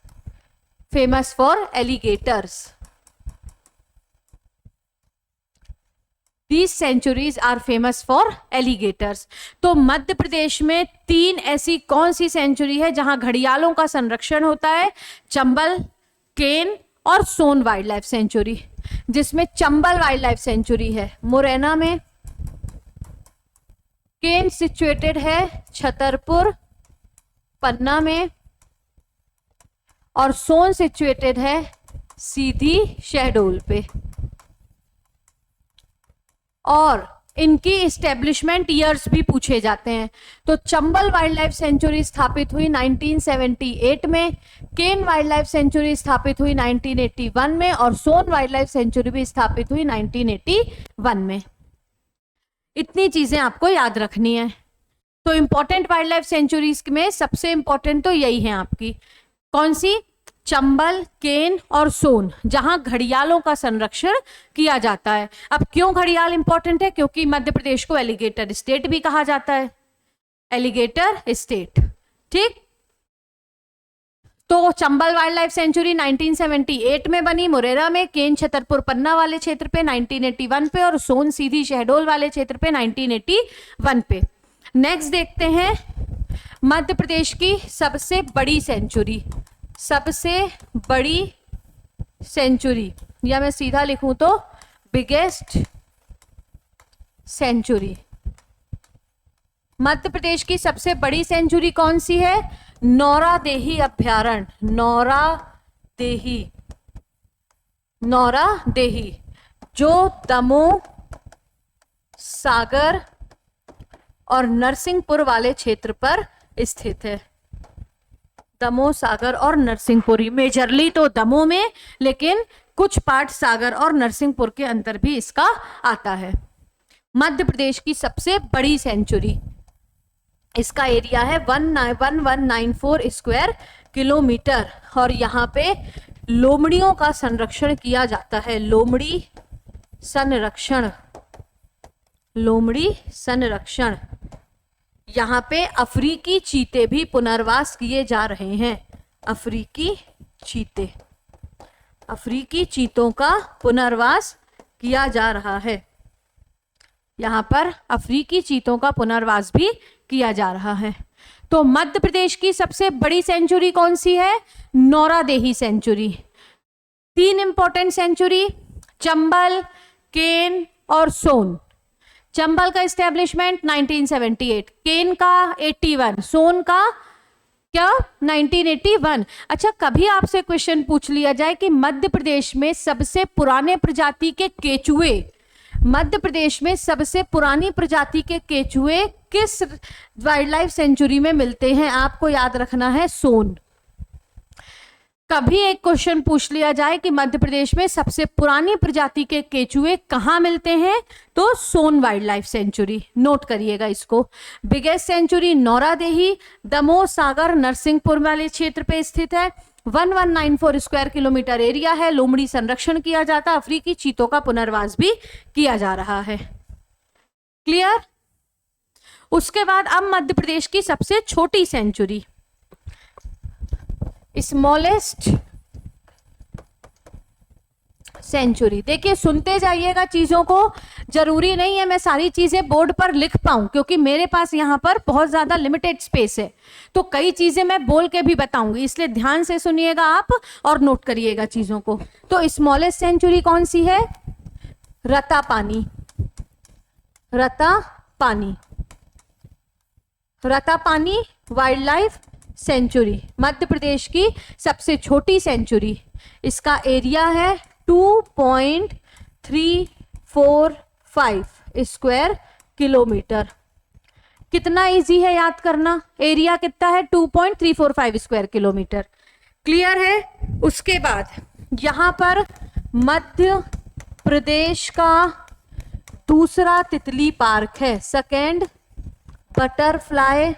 famous for alligators. These centuries are famous for alligators। तो मध्य प्रदेश में 3 ऐसी कौन सी सेंचुरी है जहां घड़ियालों का संरक्षण होता है? चंबल, केन और सोन वाइल्ड लाइफ सेंचुरी। जिसमें चंबल वाइल्ड लाइफ सेंचुरी है मुरैना में, केन सिचुएटेड है छतरपुर पन्ना में, और सोन सिचुएटेड है सीधी शहडोल पे। और इनकी इस्टेब्लिशमेंट ईयर्स भी पूछे जाते हैं। तो चंबल वाइल्ड लाइफ सेंचुरी स्थापित हुई 1978 में, केन वाइल्ड लाइफ सेंचुरी स्थापित हुई 1981 में, और सोन वाइल्ड लाइफ सेंचुरी भी स्थापित हुई 1981 में। इतनी चीजें आपको याद रखनी है। तो इंपॉर्टेंट वाइल्ड लाइफ सेंचुरीज में सबसे इंपॉर्टेंट तो यही है आपकी, कौन सी? चंबल, केन और सोन, जहां घड़ियालों का संरक्षण किया जाता है। अब क्यों घड़ियाल इंपॉर्टेंट है? क्योंकि मध्य प्रदेश को एलिगेटर स्टेट भी कहा जाता है, एलिगेटर स्टेट। ठीक, तो चंबल वाइल्ड लाइफ सेंचुरी 1978 में बनी मुरैना में, केन छतरपुर पन्ना वाले क्षेत्र पे 1981 पे, और सोन सीधी शहडोल वाले क्षेत्र पे 1981 पे। नेक्स्ट देखते हैं मध्य प्रदेश की सबसे बड़ी सेंचुरी, सबसे बड़ी सेंचुरी, या मैं सीधा लिखूं तो बिगेस्ट सेंचुरी। मध्य प्रदेश की सबसे बड़ी सेंचुरी कौन सी है? नौरादेही अभ्यारण्य, नौरादेही, जो दमोह, सागर और नरसिंहपुर वाले क्षेत्र पर स्थित है। दमोह, सागर और नरसिंहपुर, मेजरली तो दमोह में, लेकिन कुछ पार्ट सागर और नरसिंहपुर के अंदर भी इसका आता है। मध्य प्रदेश की सबसे बड़ी सेंचुरी, इसका एरिया है 1194 स्क्वायर किलोमीटर, और यहाँ पे लोमड़ियों का संरक्षण किया जाता है। लोमड़ी संरक्षण। यहाँ पे अफ्रीकी चीते भी पुनर्वास किए जा रहे हैं। अफ्रीकी चीतों का पुनर्वास किया जा रहा है। यहाँ पर अफ्रीकी चीतों का पुनर्वास भी किया जा रहा है। तो मध्य प्रदेश की सबसे बड़ी सेंचुरी कौन सी है? Nauradehi sanctuary. 3 important sanctuary, Chambal, Ken और सोन। चंबल का इस्टेब्लिशमेंट 1978, केन का 81, सोन का क्या 1981। अच्छा, कभी आपसे क्वेश्चन पूछ लिया जाए कि मध्य प्रदेश में सबसे पुराने प्रजाति के केचुए, मध्य प्रदेश में सबसे पुरानी प्रजाति के केचुए किस वाइल्ड लाइफ सेंचुरी में मिलते हैं? आपको याद रखना है सोन। कभी एक क्वेश्चन पूछ लिया जाए कि मध्य प्रदेश में सबसे पुरानी प्रजाति के केचुए कहाँ मिलते हैं, तो सोन वाइल्ड लाइफ सेंचुरी। नोट करिएगा इसको। बिगेस्ट सेंचुरी नौरादेही, दमोह, सागर, नरसिंहपुर वाले क्षेत्र पे स्थित है। 1194 स्क्वायर किलोमीटर एरिया है। लोमड़ी संरक्षण किया जाता, अफ्रीकी चीतों का पुनर्वास भी किया जा रहा है। क्लियर? उसके बाद अब मध्य प्रदेश की सबसे छोटी सेंचुरी, स्मॉलेस्ट सेंचुरी। देखिए, सुनते जाइएगा चीजों को, जरूरी नहीं है मैं सारी चीजें बोर्ड पर लिख पाऊं, क्योंकि मेरे पास यहाँ पर बहुत ज्यादा लिमिटेड स्पेस है, तो कई चीजें मैं बोल के भी बताऊंगी, इसलिए ध्यान से सुनिएगा आप और नोट करिएगा चीजों को। तो स्मॉलेस्ट सेंचुरी कौन सी है? Ratapani. Ratapani wild life sanctuary, मध्य प्रदेश की सबसे छोटी सेंचुरी। इसका एरिया है 2.345 स्क्वायर किलोमीटर। कितना इजी है याद करना, एरिया कितना है? 2.345 स्क्वायर किलोमीटर। क्लियर है? उसके बाद यहां पर मध्य प्रदेश का दूसरा तितली पार्क है, सेकेंड बटरफ्लाई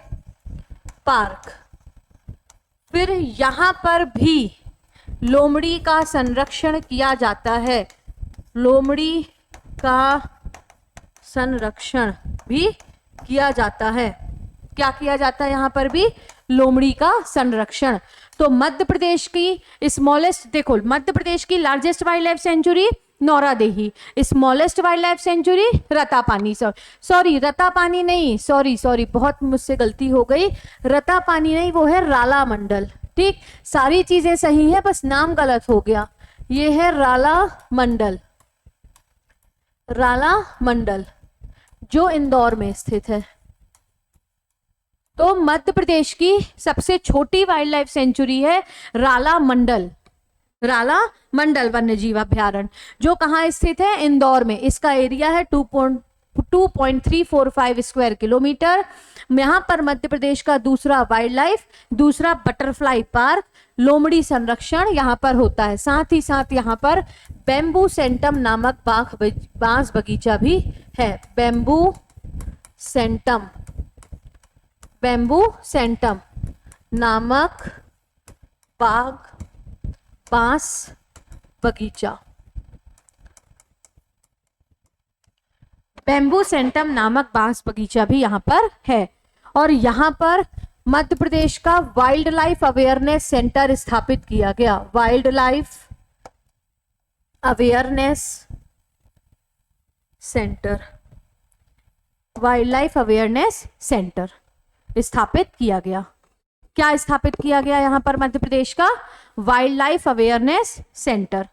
पार्क। फिर यहां पर भी लोमड़ी का संरक्षण किया जाता है। लोमड़ी का संरक्षण भी किया जाता है। क्या किया जाता है यहां पर भी? लोमड़ी का संरक्षण। तो मध्य प्रदेश की स्मॉलेस्ट, देखो मध्य प्रदेश की largest wild life sanctuary Nauradehi, smallest wild life sanctuary Ratapani. Sorry Ratapani नहीं, सॉरी बहुत मुझसे गलती हो गई, रतापानी नहीं, वो है राला मंडल। ठीक, सारी चीजें सही है, बस नाम गलत हो गया। ये है राला मंडल। राला मंडल जो इंदौर में स्थित है। तो मध्य प्रदेश की सबसे छोटी वाइल्ड लाइफ सेंचुरी है राला मंडल, राला मंडल वन्य जीव अभ्यारण्य, जो कहाँ स्थित है? इंदौर में। इसका एरिया है 2.345 स्क्वायर किलोमीटर। यहाँ पर मध्य प्रदेश का दूसरा वाइल्ड लाइफ, दूसरा बटरफ्लाई पार्क, लोमड़ी संरक्षण यहाँ पर होता है। साथ ही साथ यहाँ पर बैम्बू सेंटम नामक बांस बगीचा भी है। बैम्बू सेंटम नामक बांस बगीचा, बैम्बू सेंटम नामक बांस बगीचा भी यहाँ पर है। और यहाँ पर मध्य प्रदेश का वाइल्ड लाइफ अवेयरनेस सेंटर स्थापित किया गया। वाइल्ड लाइफ अवेयरनेस सेंटर स्थापित किया गया। क्या स्थापित किया गया यहाँ पर? मध्य प्रदेश का वाइल्ड लाइफ अवेयरनेस सेंटर।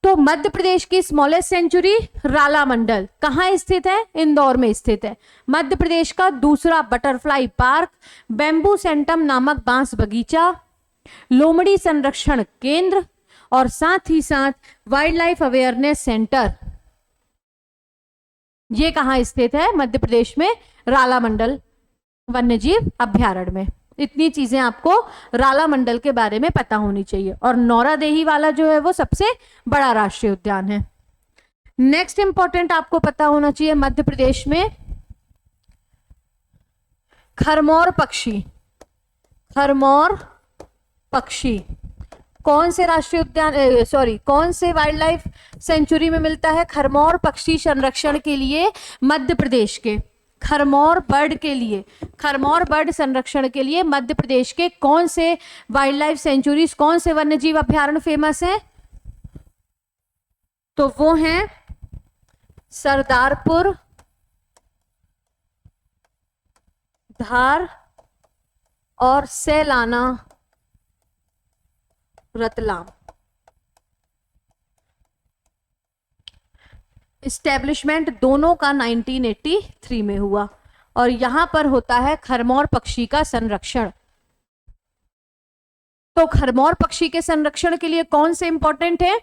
तो मध्य प्रदेश की स्मॉलेस्ट सेंचुरी राला मंडल कहाँ स्थित है? इंदौर में स्थित है। मध्य प्रदेश का दूसरा बटरफ्लाई पार्क, बैम्बू सेंटम नामक बांस बगीचा, लोमड़ी संरक्षण केंद्र और साथ ही साथ वाइल्ड लाइफ अवेयरनेस सेंटर, ये कहाँ स्थित है? मध्य प्रदेश में राला मंडल वन्यजीव अभ्यारण्य में। इतनी चीजें आपको राला मंडल के बारे में पता होनी चाहिए। और नौरादेही वाला जो है वो सबसे बड़ा राष्ट्रीय उद्यान है। नेक्स्ट इंपॉर्टेंट आपको पता होना चाहिए, मध्य प्रदेश में खरमोर पक्षी कौन से राष्ट्रीय उद्यान कौन से वाइल्ड लाइफ सेंचुरी में मिलता है? खरमोर पक्षी संरक्षण के लिए मध्य प्रदेश के खरमोर बर्ड संरक्षण के लिए मध्य प्रदेश के कौन से वाइल्ड लाइफ सेंचुरीज, कौन से वन्यजीव अभ्यारण्य फेमस हैं? तो वो हैं सरदारपुर, धार और सैलाना रतलाम। इस्टेब्लिशमेंट दोनों का 1983 में हुआ और यहां पर होता है खरमोर पक्षी का संरक्षण। तो खरमोर पक्षी के संरक्षण के लिए कौन से इंपॉर्टेंट है?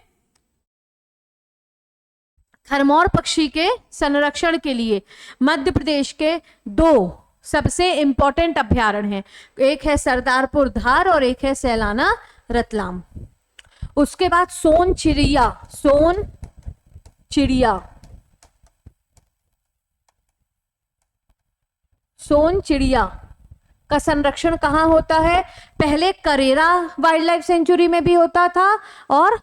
खरमोर पक्षी के संरक्षण के लिए मध्य प्रदेश के दो सबसे इंपॉर्टेंट अभ्यारण्य हैं। एक है सरदारपुर धार और एक है सैलाना रतलाम। उसके बाद सोन चिड़िया का संरक्षण कहाँ होता है? पहले करेरा वाइल्ड लाइफ सेंचुरी में भी होता था और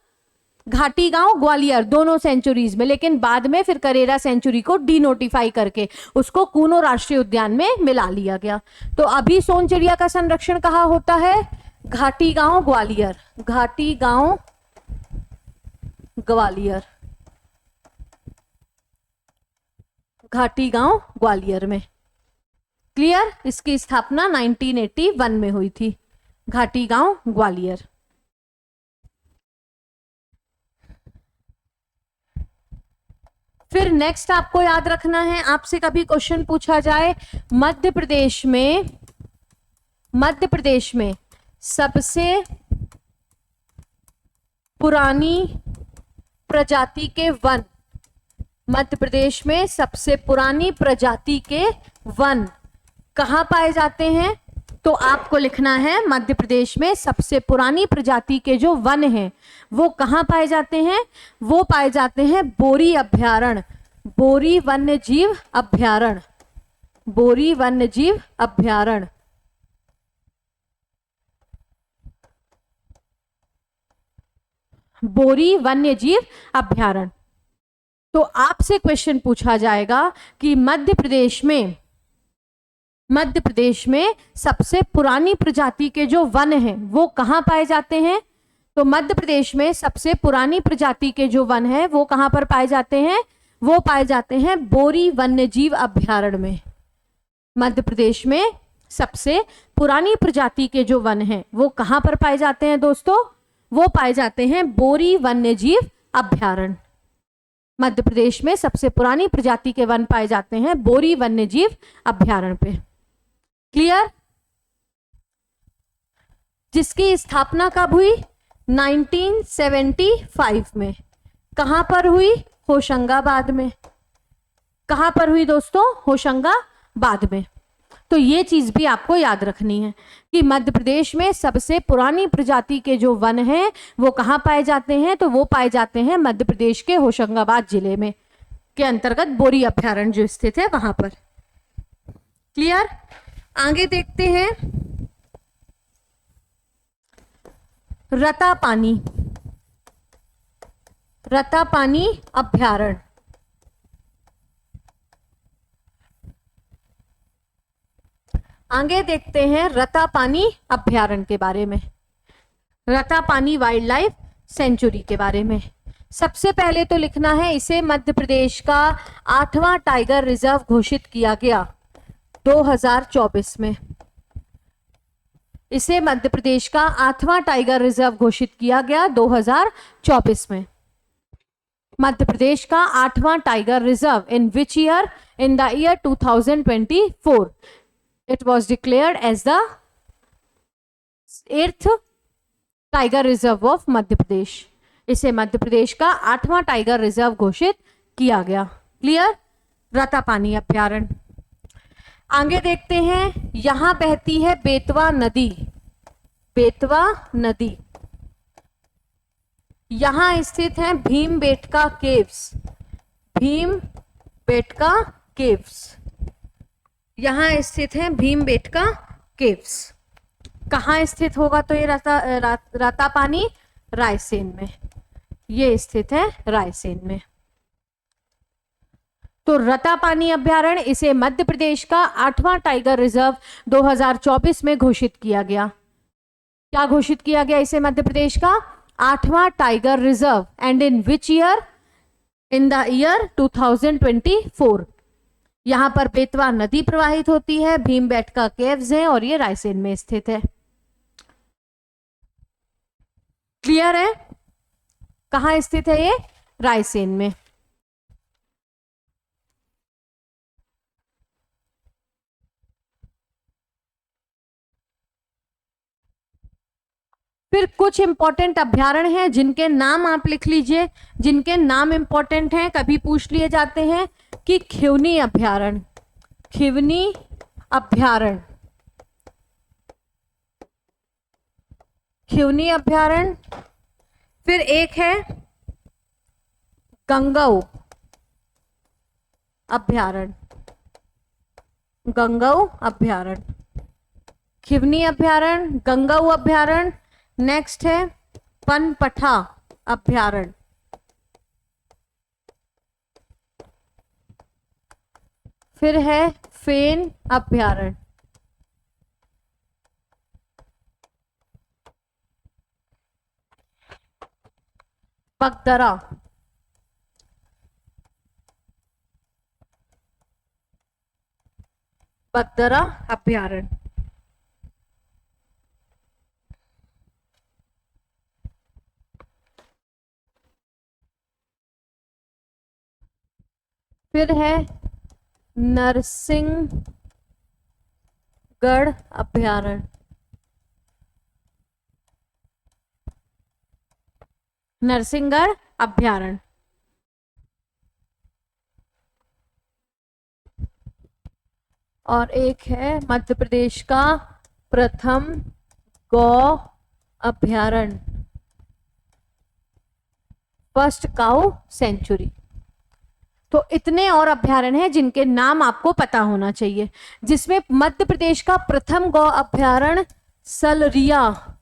घाटी गांव ग्वालियर दोनों सेंचुरीज में, लेकिन बाद में फिर करेरा सेंचुरी को डीनोटिफाई करके उसको कूनो राष्ट्रीय उद्यान में मिला लिया गया। तो अभी सोन चिड़िया का संरक्षण कहाँ होता है? घाटी गांव ग्वालियर में। क्लियर? इसकी स्थापना 1981 में हुई थी, घाटी गांव ग्वालियर। फिर नेक्स्ट आपको याद रखना है, आपसे कभी क्वेश्चन पूछा जाए मध्य प्रदेश में सबसे पुरानी प्रजाति के वन, मध्य प्रदेश में सबसे पुरानी प्रजाति के वन कहाँ पाए जाते हैं? तो आपको लिखना है मध्य प्रदेश में सबसे पुरानी प्रजाति के जो वन हैं वो कहाँ पाए जाते हैं? वो पाए जाते हैं बोरी अभ्यारण्य, बोरी वन्यजीव अभ्यारण्य, बोरी वन्यजीव अभ्यारण्य। बोरी वन्यजीव अभ्यारण्य। तो आपसे क्वेश्चन पूछा जाएगा कि मध्य प्रदेश में सबसे पुरानी प्रजाति के जो वन हैं वो कहाँ पाए जाते हैं? तो मध्य प्रदेश में सबसे पुरानी प्रजाति के जो वन हैं वो कहाँ पर पाए जाते हैं? वो पाए जाते हैं बोरी वन्यजीव अभ्यारण्य में। मध्य प्रदेश में सबसे पुरानी प्रजाति के जो वन हैं वो कहाँ पर पाए जाते हैं दोस्तों? वो पाए जाते हैं बोरी वन्यजीव अभ्यारण्य। मध्य प्रदेश में सबसे पुरानी प्रजाति के वन पाए जाते हैं बोरी वन्यजीव अभयारण्य पे। क्लियर? जिसकी स्थापना कब हुई? 1975 में। कहां पर हुई? होशंगाबाद में। कहां पर हुई दोस्तों? होशंगाबाद में। तो ये चीज भी आपको याद रखनी है कि मध्य प्रदेश में सबसे पुरानी प्रजाति के जो वन हैं वो कहाँ पाए जाते हैं? तो वो पाए जाते हैं मध्य प्रदेश के होशंगाबाद जिले में के अंतर्गत बोरी अभयारण्य जो स्थित है वहां पर। क्लियर? आगे देखते हैं रतापानी। रतापानी अभयारण्य। आगे देखते हैं रतापानी अभयारण्य के बारे में, रतापानी वाइल्ड लाइफ सेंचुरी के बारे में। सबसे पहले तो लिखना है इसे मध्य प्रदेश का 8वां टाइगर रिजर्व घोषित किया गया 2024 में। इसे मध्य प्रदेश का 8वां टाइगर रिजर्व घोषित किया गया 2024 में। मध्य प्रदेश का 8वां tiger reserve in which year? In the year 2024 it was declared as the 8th tiger reserve of Madhya Pradesh. इसे मध्य प्रदेश का 8वां टाइगर रिजर्व घोषित किया गया। क्लियर? रतापानी अभयारण्य। आगे देखते हैं, यहां बहती है बेतवा नदी। बेतवा नदी यहां स्थित है भीमबेटका केव्स। भीमबेटका केव्स यहां स्थित है भीमबेटका केव्स। कहाँ स्थित होगा? तो ये रतापानी रायसेन में। ये स्थित है रायसेन में। तो रतापानी अभयारण्य इसे मध्य प्रदेश का 8वां टाइगर रिजर्व 2024 में घोषित किया गया। क्या घोषित किया गया इसे मध्य प्रदेश का? 8वां tiger reserve. And in which year? In the year 2024। यहां पर बेतवा नदी प्रवाहित होती है, भीमबेटका केव्स हैं और ये रायसेन में स्थित है। क्लियर है? कहां स्थित है ये? रायसेन में। फिर कुछ इंपॉर्टेंट अभयारण्य हैं जिनके नाम आप लिख लीजिए, जिनके नाम इंपॉर्टेंट हैं, कभी पूछ लिए जाते हैं कि खिवनी अभयारण्य। खिवनी अभयारण्य। खिवनी अभयारण्य। फिर एक है गंगऊ अभयारण्य। गंगऊ अभयारण्य, खिवनी अभयारण्य, गंगऊ अभयारण्य। नेक्स्ट है पनपठा अभयारण्य। फिर है फेन अभयारण्य। बगदरा। बगदरा अभयारण्य। फिर है नरसिंहगढ़ अभयारण्य। नरसिंहगढ़ अभयारण्य। और एक है मध्य प्रदेश का प्रथम गौ अभयारण्य, फर्स्ट काउ सेंचुरी। तो इतने और अभयारण्य हैं जिनके नाम आपको पता होना चाहिए, जिसमें मध्य प्रदेश का प्रथम गौ अभयारण्य सलरिया,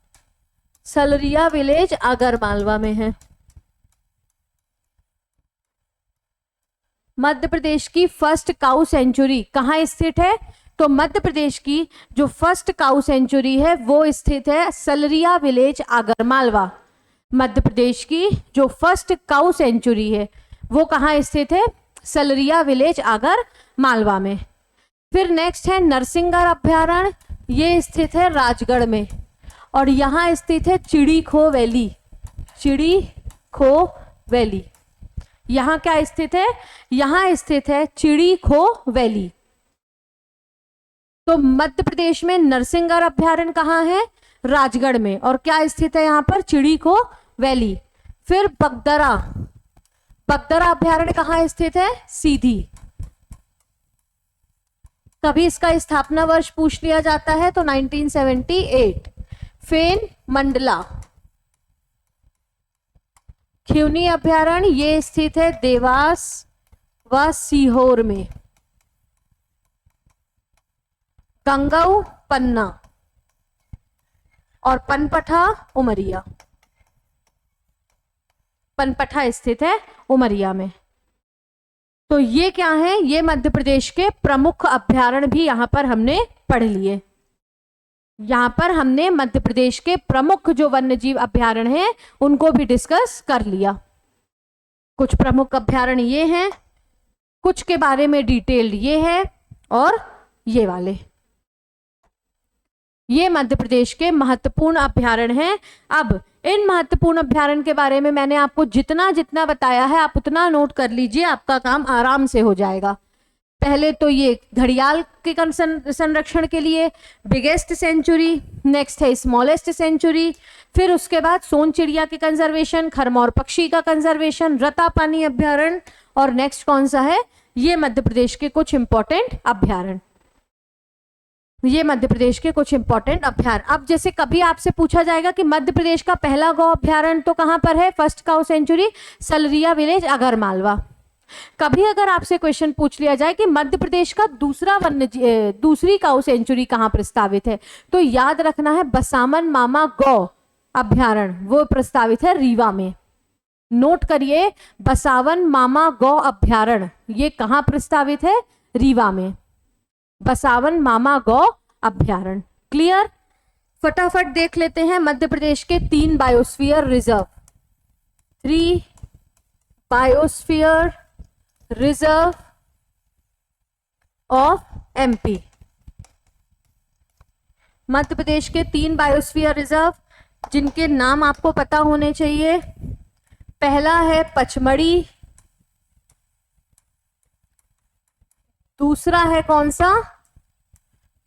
सलरिया विलेज आगरमालवा में है। मध्य प्रदेश की फर्स्ट काउ सेंचुरी कहाँ स्थित है? तो मध्य प्रदेश की जो फर्स्ट काउ सेंचुरी है वो स्थित है सलरिया विलेज आगरमालवा। मध्य प्रदेश की जो फर्स्ट काउ सेंचुरी है वो कहाँ स्थित है? सलरिया विलेज आगरमालवा में। फिर नेक्स्ट है नरसिंहगढ़ अभयारण्य, ये स्थित है राजगढ़ में। और यहाँ स्थित है चिड़ी खो वैली। चिड़ी खो वैली यहाँ क्या स्थित है? यहाँ स्थित है चिड़ी खो वैली। तो मध्य प्रदेश में नरसिंहगढ़ अभ्यारण्य कहाँ है? राजगढ़ में। और क्या स्थित है यहाँ पर? चिड़ी खो वैली। फिर बगदरा, बगदरा अभ्यारण्य कहाँ स्थित है? सीधी। कभी इसका स्थापना वर्ष पूछ लिया जाता है तो 1978। फेन मंडला, खिवनी अभ्यारण्य ये स्थित है देवास व सीहोर में। गंगऊ पन्ना और पनपठा उमरिया, पनपठा स्थित है उमरिया में। तो ये क्या है? ये मध्य प्रदेश के प्रमुख अभ्यारण्य भी यहां पर हमने पढ़ लिए। यहां पर हमने मध्य प्रदेश के प्रमुख जो वन्यजीव अभ्यारण्य हैं उनको भी डिस्कस कर लिया। कुछ प्रमुख अभ्यारण्य ये हैं, कुछ के बारे में डिटेल्ड ये है, और ये वाले ये मध्य प्रदेश के महत्वपूर्ण अभ्यारण्य हैं। अब इन महत्वपूर्ण अभ्यारण्य के बारे में मैंने आपको जितना जितना बताया है आप उतना नोट कर लीजिए, आपका काम आराम से हो जाएगा। पहले तो ये घड़ियाल के संरक्षण के लिए बिगेस्ट सेंचुरी, नेक्स्ट है स्मॉलेस्ट सेंचुरी, फिर उसके बाद सोन चिड़िया के कंजर्वेशन, खरमौर पक्षी का कंजर्वेशन, रतापानी अभ्यारण्य, और नेक्स्ट कौन सा है? ये मध्य प्रदेश के कुछ इंपॉर्टेंट अभ्यारण्य। ये मध्य प्रदेश के कुछ इंपॉर्टेंट अभ्यारण्य। अब जैसे कभी आपसे पूछा जाएगा कि मध्य प्रदेश का पहला गौ अभ्यारण्य तो कहां पर है? फर्स्ट काउ सेंचुरी सलरिया विलेज अगर मालवा। कभी अगर आपसे क्वेश्चन पूछ लिया जाए कि मध्य प्रदेश का दूसरी काउ सेंचुरी कहां प्रस्तावित है, तो याद रखना है बसावन मामा गौ अभ्यारण्य, वो प्रस्तावित है रीवा में। नोट करिए, बसावन मामा गौ अभ्यारण्य ये कहां प्रस्तावित है? रीवा में, बसावन मामा गौ अभ्यारण्य। क्लियर? फटाफट देख लेते हैं मध्य प्रदेश के 3 biosphere reserve. 3 biosphere reserve of MP. Madhya Pradesh के 3 बायोस्फीयर रिजर्व जिनके नाम आपको पता होने चाहिए। पहला है पचमढ़ी, दूसरा है कौन सा?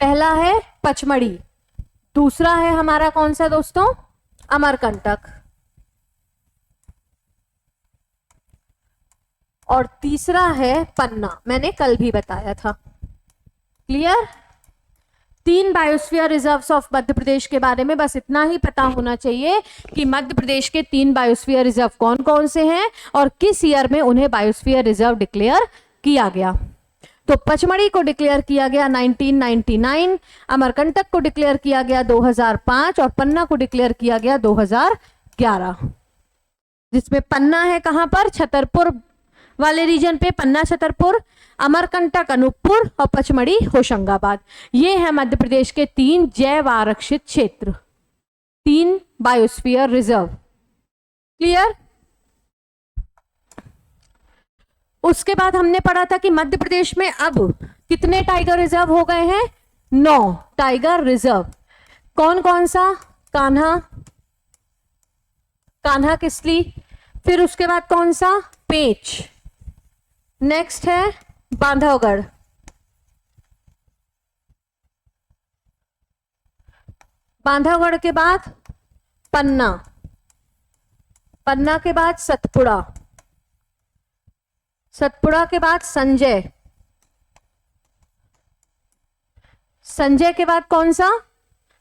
पहला है पचमढ़ी, दूसरा है हमारा कौन सा दोस्तों? अमरकंटक, और तीसरा है पन्ना, मैंने कल भी बताया था। Clear? 3 biosphere reserves of Madhya Pradesh के बारे में बस इतना ही पता होना चाहिए कि मध्य प्रदेश के 3 बायोस्फीयर रिजर्व कौन कौन से हैं और किस ईयर में उन्हें बायोस्फीयर रिजर्व डिक्लेयर किया गया। तो पचमढ़ी को डिक्लेयर किया गया 1999, अमरकंटक को डिक्लेयर किया गया 2005 और पन्ना को डिक्लेयर किया गया 2011। जिसमें पन्ना है कहां पर? छतरपुर वाले रीजन पे, पन्ना छतरपुर, अमरकंटक अनूपपुर और पचमढ़ी होशंगाबाद। ये है मध्य प्रदेश के 3 जैव आरक्षित क्षेत्र, 3 बायोस्फीयर रिजर्व। क्लियर? उसके बाद हमने पढ़ा था कि मध्य प्रदेश में अब कितने टाइगर रिजर्व हो गए हैं? 9 टाइगर रिजर्व। कौन कौन सा? कान्हा, कान्हा किसली, फिर उसके बाद कौन सा? पेंच, नेक्स्ट है बांधवगढ़, बांधवगढ़ के बाद पन्ना, पन्ना के बाद सतपुड़ा, सतपुड़ा के बाद संजय, संजय के बाद कौन सा?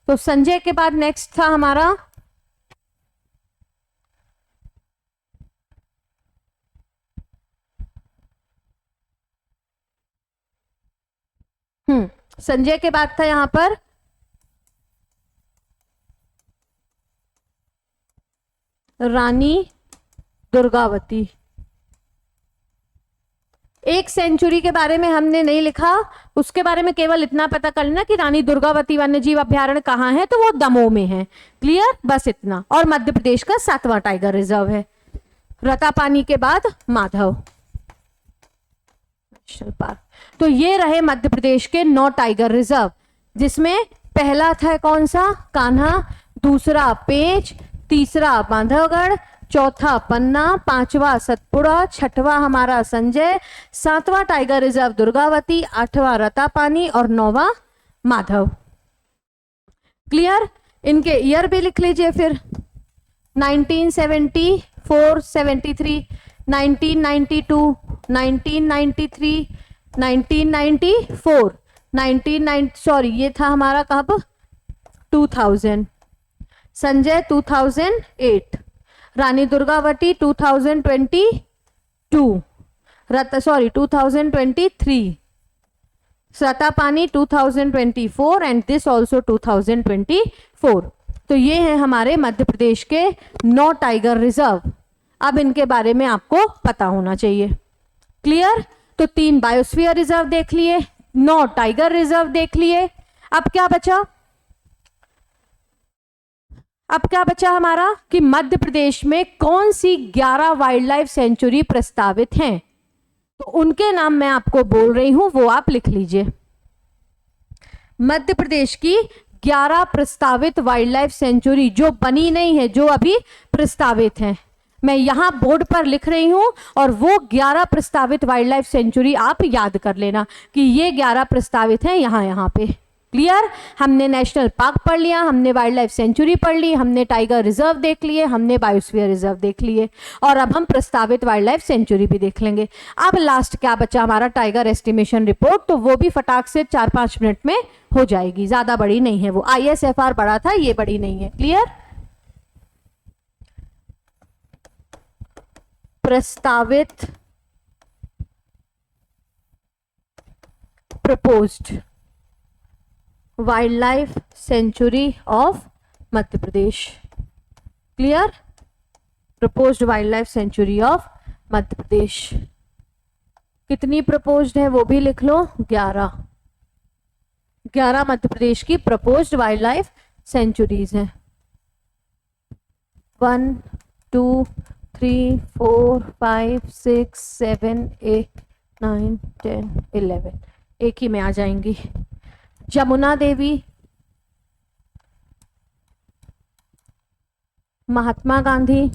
तो संजय के बाद नेक्स्ट था हमारा संजय के बाद था यहां पर रानी दुर्गावती। एक सेंचुरी के बारे में हमने नहीं लिखा, उसके बारे में केवल इतना पता कर लेना कि रानी दुर्गावती वन्यजीव अभ्यारण्य कहाँ है, तो वो दमोह में है। क्लियर? बस इतना। और मध्य प्रदेश का 7वां टाइगर रिजर्व है, रतापानी के बाद माधव नेशनल पार्क। तो ये रहे मध्य प्रदेश के 9 टाइगर रिजर्व, जिसमें पहला था कौन सा? कान्हा, दूसरा पेंच, तीसरा बांधवगढ़, चौथा पन्ना, पांचवा सतपुड़ा, छठवां हमारा संजय, सातवां टाइगर रिजर्व दुर्गावती, आठवां रतापानी और नौवां माधव। क्लियर? इनके ईयर भी लिख लीजिए फिर। 1974, 73, 1992, 1993, 1994, 1990 सॉरी ये था हमारा कब 2000, Sanjay 2008, Rani Durgavati 2022, 2023, सतापानी 2024 and this also 2024। तो ये है हमारे मध्य प्रदेश के 9 टाइगर रिजर्व। अब इनके बारे में आपको पता होना चाहिए। क्लियर? तो 3 बायोस्फीयर रिजर्व देख लिए, 9 टाइगर रिजर्व देख लिए। अब क्या बचा? अब क्या बचा हमारा कि मध्य प्रदेश में कौन सी 11 वाइल्ड लाइफ सेंचुरी प्रस्तावित हैं। तो उनके नाम मैं आपको बोल रही हूं, वो आप लिख लीजिए। मध्य प्रदेश की 11 प्रस्तावित वाइल्ड लाइफ सेंचुरी जो बनी नहीं है, जो अभी प्रस्तावित हैं, मैं यहां बोर्ड पर लिख रही हूं और वो 11 प्रस्तावित वाइल्ड लाइफ सेंचुरी आप याद कर लेना कि ये 11 प्रस्तावित हैं यहां पे। क्लियर? हमने नेशनल पार्क पढ़ लिया, हमने वाइल्ड लाइफ सेंचुरी पढ़ ली, हमने टाइगर रिजर्व देख लिए, हमने बायोस्फीयर रिजर्व देख लिए और अब हम प्रस्तावित वाइल्ड लाइफ सेंचुरी भी देख लेंगे। अब लास्ट क्या बचा हमारा टाइगर एस्टिमेशन रिपोर्ट, तो वो भी फटाक से 4-5 मिनट में हो जाएगी, ज्यादा बड़ी नहीं है वो। ISFR बड़ा था, ये बड़ी नहीं है। क्लियर? प्रस्तावित proposed wild life sanctuary of Madhya Pradesh. Clear? Proposed wild life sanctuary of Madhya Pradesh. कितनी प्रपोज्ड है वो भी लिख लो, 11। 11 मध्य प्रदेश की प्रपोज्ड वाइल्ड लाइफ सेंचुरीज हैं। 1 2 3 4 5 6 7 8 9 10 11 एक ही में आ जाएंगी। जमुना देवी, महात्मा गांधी,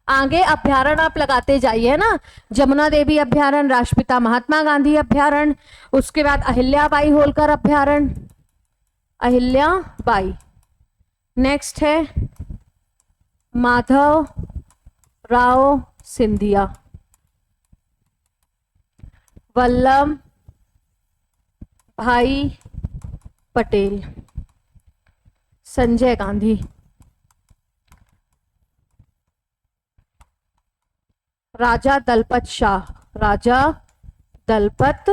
आगे अभ्यारण्य आप लगाते जाइए ना, जमुना देवी अभ्यारण्य, राष्ट्रपिता महात्मा गांधी अभ्यारण्य, उसके बाद अहिल्याबाई होलकर अभ्यारण्य, अहिल्याबाई। नेक्स्ट है माधव राव सिंधिया, वल्लभ भाई पटेल, संजय गांधी, राजा दलपत शाह, राजा दलपत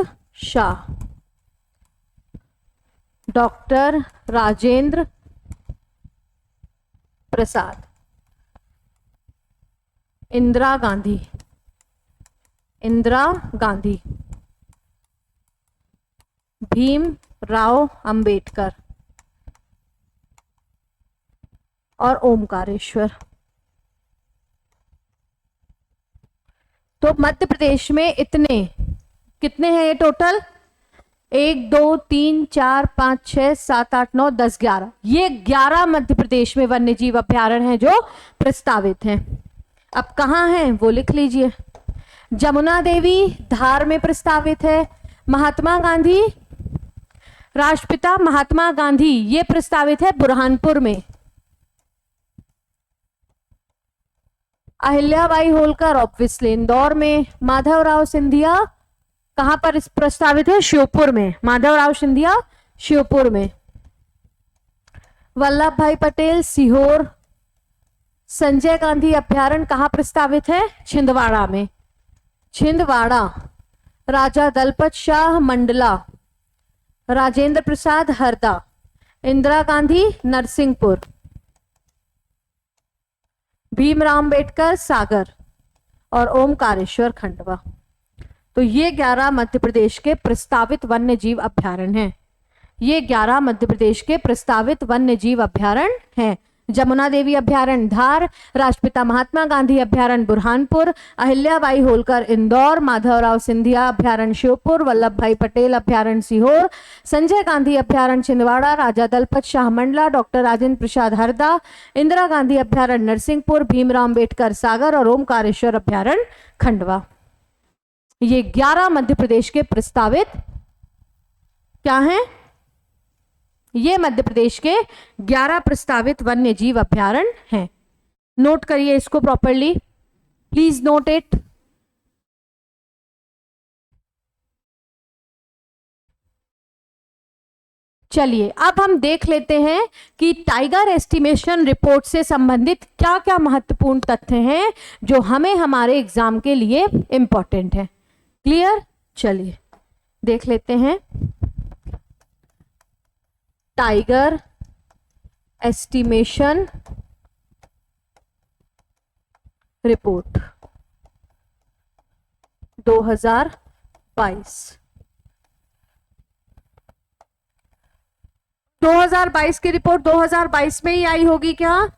शाह, डॉक्टर राजेंद्र प्रसाद, इंदिरा गांधी, इंदिरा गांधी, भीम राव अंबेडकर और ओमकारेश्वर। तो मध्य प्रदेश में इतने कितने हैं ये टोटल? 1 2 3 4 5 6 7 8 9 10 11, ये 11 मध्य प्रदेश में वन्य जीव अभ्यारण्य हैं जो प्रस्तावित हैं। अब कहाँ हैं वो लिख लीजिए। जमुना देवी धार में प्रस्तावित है, महात्मा गांधी, राष्ट्रपिता महात्मा गांधी ये प्रस्तावित है बुरहानपुर में, अहिल्याबाई होलकर ऑब्वियसली इंदौर में, माधवराव सिंधिया कहां पर इस प्रस्तावित है? श्योपुर में, माधवराव सिंधिया श्योपुर में, वल्लभ भाई पटेल सीहोर, संजय गांधी अभ्यारण्य कहां प्रस्तावित है? छिंदवाड़ा में, छिंदवाड़ा, राजा दलपत शाह मंडला, राजेंद्र प्रसाद हरदा, इंदिरा गांधी नरसिंहपुर, भीमराव अंबेडकर सागर और ओमकारेश्वर खंडवा। तो ये 11 मध्य प्रदेश के प्रस्तावित वन्य जीव अभ्यारण्य हैं। ये 11 मध्य प्रदेश के प्रस्तावित वन्य जीव अभ्यारण्य हैं। जमुना देवी अभ्यारण्य धार, राष्ट्रपिता महात्मा गांधी अभ्यारण्य बुरहानपुर, अहिल्याबाई होलकर इंदौर, माधवराव सिंधिया अभ्यारण्य श्योपुर, वल्लभ भाई पटेल अभ्यारण्य सीहोर, संजय गांधी अभ्यारण्य छिंदवाड़ा, राजा दलपत शाह मंडला, डॉक्टर राजेंद्र प्रसाद हरदा, इंदिरा गांधी अभ्यारण्य नरसिंहपुर, भीमराव अम्बेडकर सागर और ओमकारेश्वर अभ्यारण्य खंडवा। ये 11 मध्य प्रदेश के प्रस्तावित क्या हैं? ये मध्य प्रदेश के 11 प्रस्तावित वन्य जीव अभ्यारण्य हैं। नोट करिए इसको प्रॉपरली, प्लीज नोट इट। चलिए अब हम देख लेते हैं कि टाइगर एस्टिमेशन रिपोर्ट से संबंधित क्या क्या महत्वपूर्ण तथ्य हैं जो हमें हमारे एग्जाम के लिए इंपॉर्टेंट है। क्लियर? चलिए देख लेते हैं। Tiger estimation report 2022। 2022 की रिपोर्ट 2022 में ही आई होगी क्या?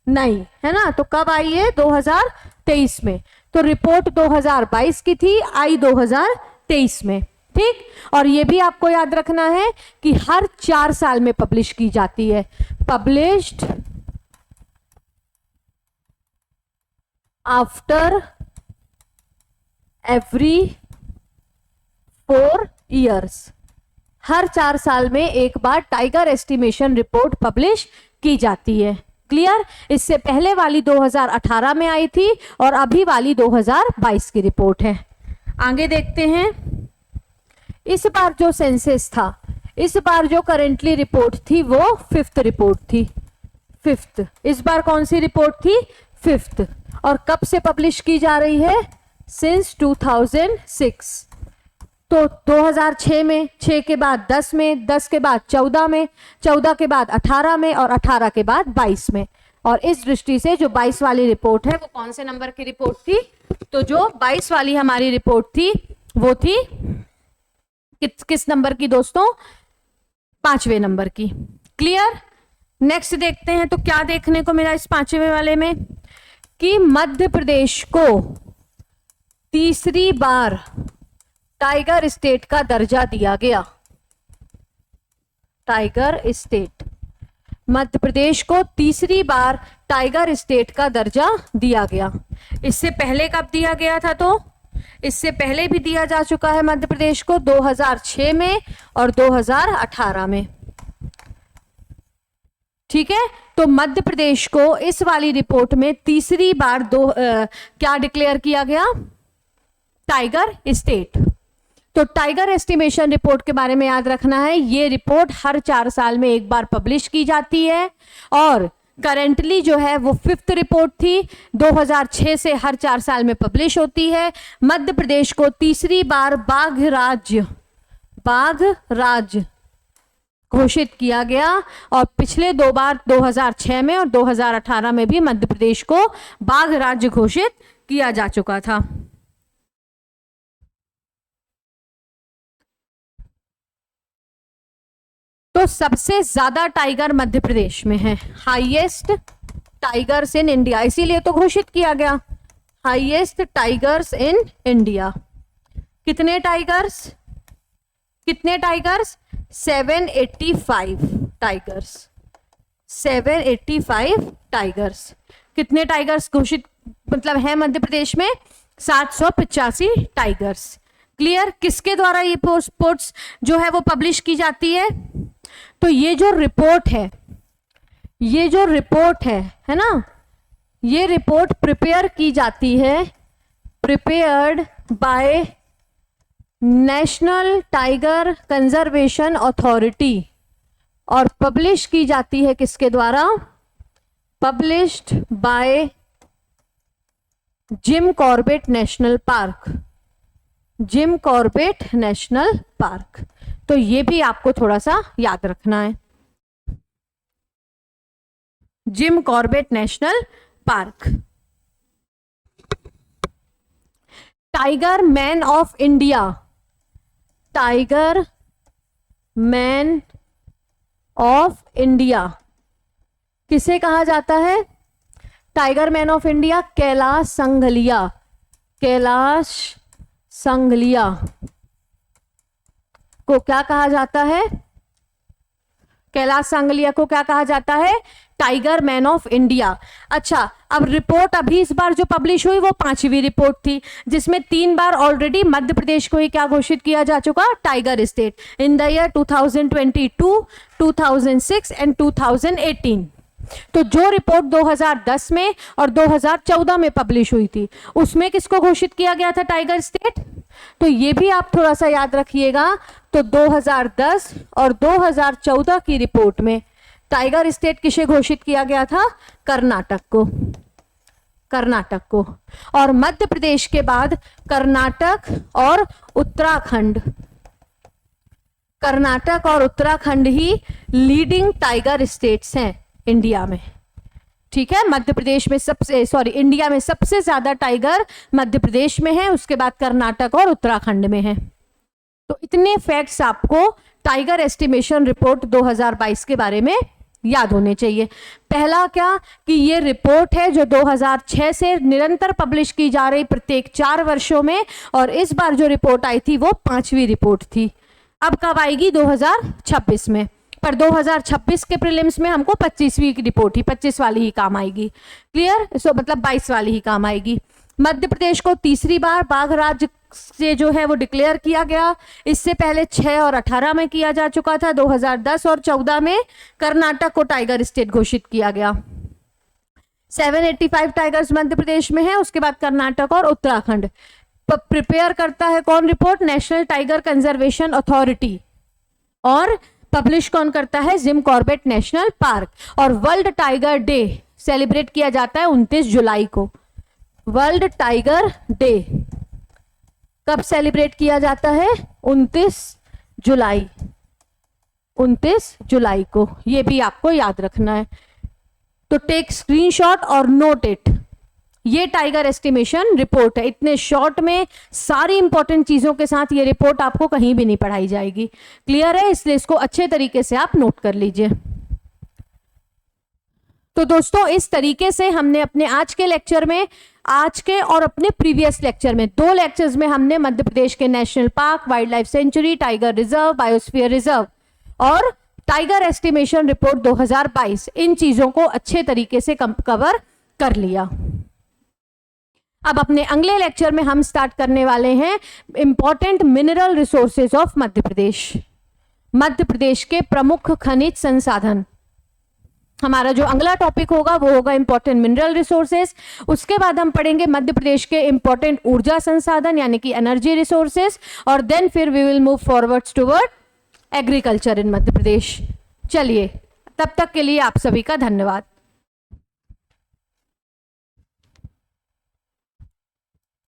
नहीं, है ना? तो कब आई है? 2023 में। तो रिपोर्ट 2022 की थी, आई 2023 में। ठीक, और ये भी आपको याद रखना है कि हर 4 साल में पब्लिश की जाती है। Published after every 4 years. हर 4 साल में एक बार टाइगर एस्टिमेशन रिपोर्ट पब्लिश की जाती है। क्लियर? इससे पहले वाली 2018 में आई थी और अभी वाली 2022 की रिपोर्ट है। आगे देखते हैं। इस बार जो सेंसस था, इस बार जो करेंटली रिपोर्ट थी वो 5th रिपोर्ट थी। 5th, इस बार कौन सी रिपोर्ट थी? 5th। और कब से पब्लिश की जा रही है? सिंस 2006। तो 2006 में, 6 के बाद 10 में, 10 के बाद 14 में, 14 के बाद 18 में और 18 के बाद 22 में। और इस दृष्टि से जो 22 वाली रिपोर्ट है वो कौन से नंबर की रिपोर्ट थी? तो जो 22 वाली हमारी रिपोर्ट थी वो थी किस नंबर की दोस्तों? 5वें नंबर की। क्लियर? नेक्स्ट देखते हैं। तो क्या देखने को मिला इस 5वें वाले में? कि मध्य प्रदेश को तीसरी बार टाइगर स्टेट का दर्जा दिया गया। टाइगर स्टेट, मध्य प्रदेश को तीसरी बार टाइगर स्टेट का दर्जा दिया गया। इससे पहले कब दिया गया था? तो इससे पहले भी दिया जा चुका है मध्य प्रदेश को 2006 में और 2018 में। ठीक है, तो मध्य प्रदेश को इस वाली रिपोर्ट में तीसरी बार क्या डिक्लेयर किया गया? Tiger state. तो टाइगर एस्टिमेशन रिपोर्ट के बारे में याद रखना है, ये रिपोर्ट हर 4 साल में एक बार पब्लिश की जाती है और करेंटली जो है वो 5th रिपोर्ट थी। 2006 से हर 4 साल में पब्लिश होती है। मध्य प्रदेश को तीसरी बार बाघ राज्य घोषित किया गया और पिछले 2 बार 2006 में और 2018 में भी मध्य प्रदेश को बाघ राज्य घोषित किया जा चुका था। तो सबसे ज्यादा टाइगर मध्य प्रदेश में है, हाईएस्ट टाइगर्स इन इंडिया, इसीलिए तो घोषित किया गया हाईएस्ट टाइगर्स इन इंडिया। कितने टाइगर्स? 785 टाइगर्स। 785 टाइगर्स। कितने टाइगर्स घोषित मतलब है मध्य प्रदेश में? 785 टाइगर्स। क्लियर? किसके द्वारा ये पोस्ट्स जो है वो पब्लिश की जाती है? तो ये जो रिपोर्ट है ना, ये रिपोर्ट प्रिपेयर की जाती है, prepared by national tiger conservation authority और पब्लिश की जाती है किसके द्वारा? Published by Jim Corbett national park. Jim Corbett national park. तो ये भी आपको थोड़ा सा याद रखना है। Jim Corbett national park. Tiger man of India. Tiger man of India किसे कहा जाता है? Tiger man of India Kailash Sankhala, Kailash Sankhala को क्या कहा जाता है? कैलाश संघलिया को क्या कहा जाता है? Tiger man of India. अच्छा, अब रिपोर्ट अभी इस बार जो पब्लिश हुई वो 5वीं रिपोर्ट थी, जिसमें 3 बार ऑलरेडी मध्य प्रदेश को ही क्या घोषित किया जा चुका? Tiger state in the year 2022, 2006 and 2018। तो जो रिपोर्ट 2010 में और 2014 में पब्लिश हुई थी उसमें किसको घोषित किया गया था टाइगर स्टेट? तो ये भी आप थोड़ा सा याद रखिएगा। तो 2010 और 2014 की रिपोर्ट में टाइगर स्टेट किसे घोषित किया गया था? कर्नाटक को, कर्नाटक को। और मध्य प्रदेश के बाद कर्नाटक और उत्तराखंड, कर्नाटक और उत्तराखंड ही लीडिंग टाइगर स्टेट्स हैं इंडिया में। ठीक है, मध्य प्रदेश में सबसे इंडिया में सबसे ज्यादा टाइगर मध्य प्रदेश में है, उसके बाद कर्नाटक और उत्तराखंड में है। तो इतने फैक्ट्स आपको टाइगर एस्टिमेशन रिपोर्ट 2022 के बारे में याद होने चाहिए। पहला क्या कि ये रिपोर्ट है जो 2006 से निरंतर पब्लिश की जा रही प्रत्येक 4 वर्षों में, और इस बार जो रिपोर्ट आई थी वो 5वीं रिपोर्ट थी। अब कब आएगी? 2026 में। पर 2026 के प्रीलिम्स में हमको 25वीं की रिपोर्ट ही 25 वाली ही काम आएगी। क्लियर? सो मतलब 22 वाली ही काम आएगी। मध्य प्रदेश को तीसरी बार बाघ राज्य से जो है वो डिक्लेयर किया गया। इससे पहले 6 और 18 में किया जा चुका था। 2010 और 14 में कर्नाटक को टाइगर स्टेट घोषित किया गया। 785 टाइगर्स मध्य प्रदेश में है, उसके बाद कर्नाटक और उत्तराखंड। प्रिपेयर करता है कौन report? National tiger conservation authority. और पब्लिश कौन करता है? Jim Corbett national park. और वर्ल्ड टाइगर डे सेलिब्रेट किया जाता है 29 जुलाई को। वर्ल्ड टाइगर डे कब सेलिब्रेट किया जाता है? 29 जुलाई, 29 जुलाई को। ये भी आपको याद रखना है। तो टेक स्क्रीनशॉट और नोट इट। ये टाइगर एस्टिमेशन रिपोर्ट है। इतने शॉर्ट में सारी इंपॉर्टेंट चीजों के साथ ये रिपोर्ट आपको कहीं भी नहीं पढ़ाई जाएगी। क्लियर है? इसलिए इसको अच्छे तरीके से आप नोट कर लीजिए। तो दोस्तों, इस तरीके से हमने अपने आज के लेक्चर में, आज के और अपने प्रीवियस लेक्चर में, 2 लेक्चर्स में हमने मध्य प्रदेश के national park, wild life sanctuary, tiger reserve, biosphere reserve और टाइगर एस्टिमेशन रिपोर्ट 2022 इन चीजों को अच्छे तरीके से कवर कर लिया। अब अपने अगले लेक्चर में हम स्टार्ट करने वाले हैं important mineral resources of Madhya प्रदेश। मध्य प्रदेश के प्रमुख खनिज संसाधन। हमारा जो अगला टॉपिक होगा वो होगा इंपॉर्टेंट मिनरल रिसोर्सेज। उसके बाद हम पढ़ेंगे मध्य प्रदेश के इंपॉर्टेंट ऊर्जा संसाधन यानी कि एनर्जी रिसोर्सेज, और देन फिर we will move forwards toward agriculture in Madhya Pradesh. चलिए, तब तक के लिए आप सभी का धन्यवाद।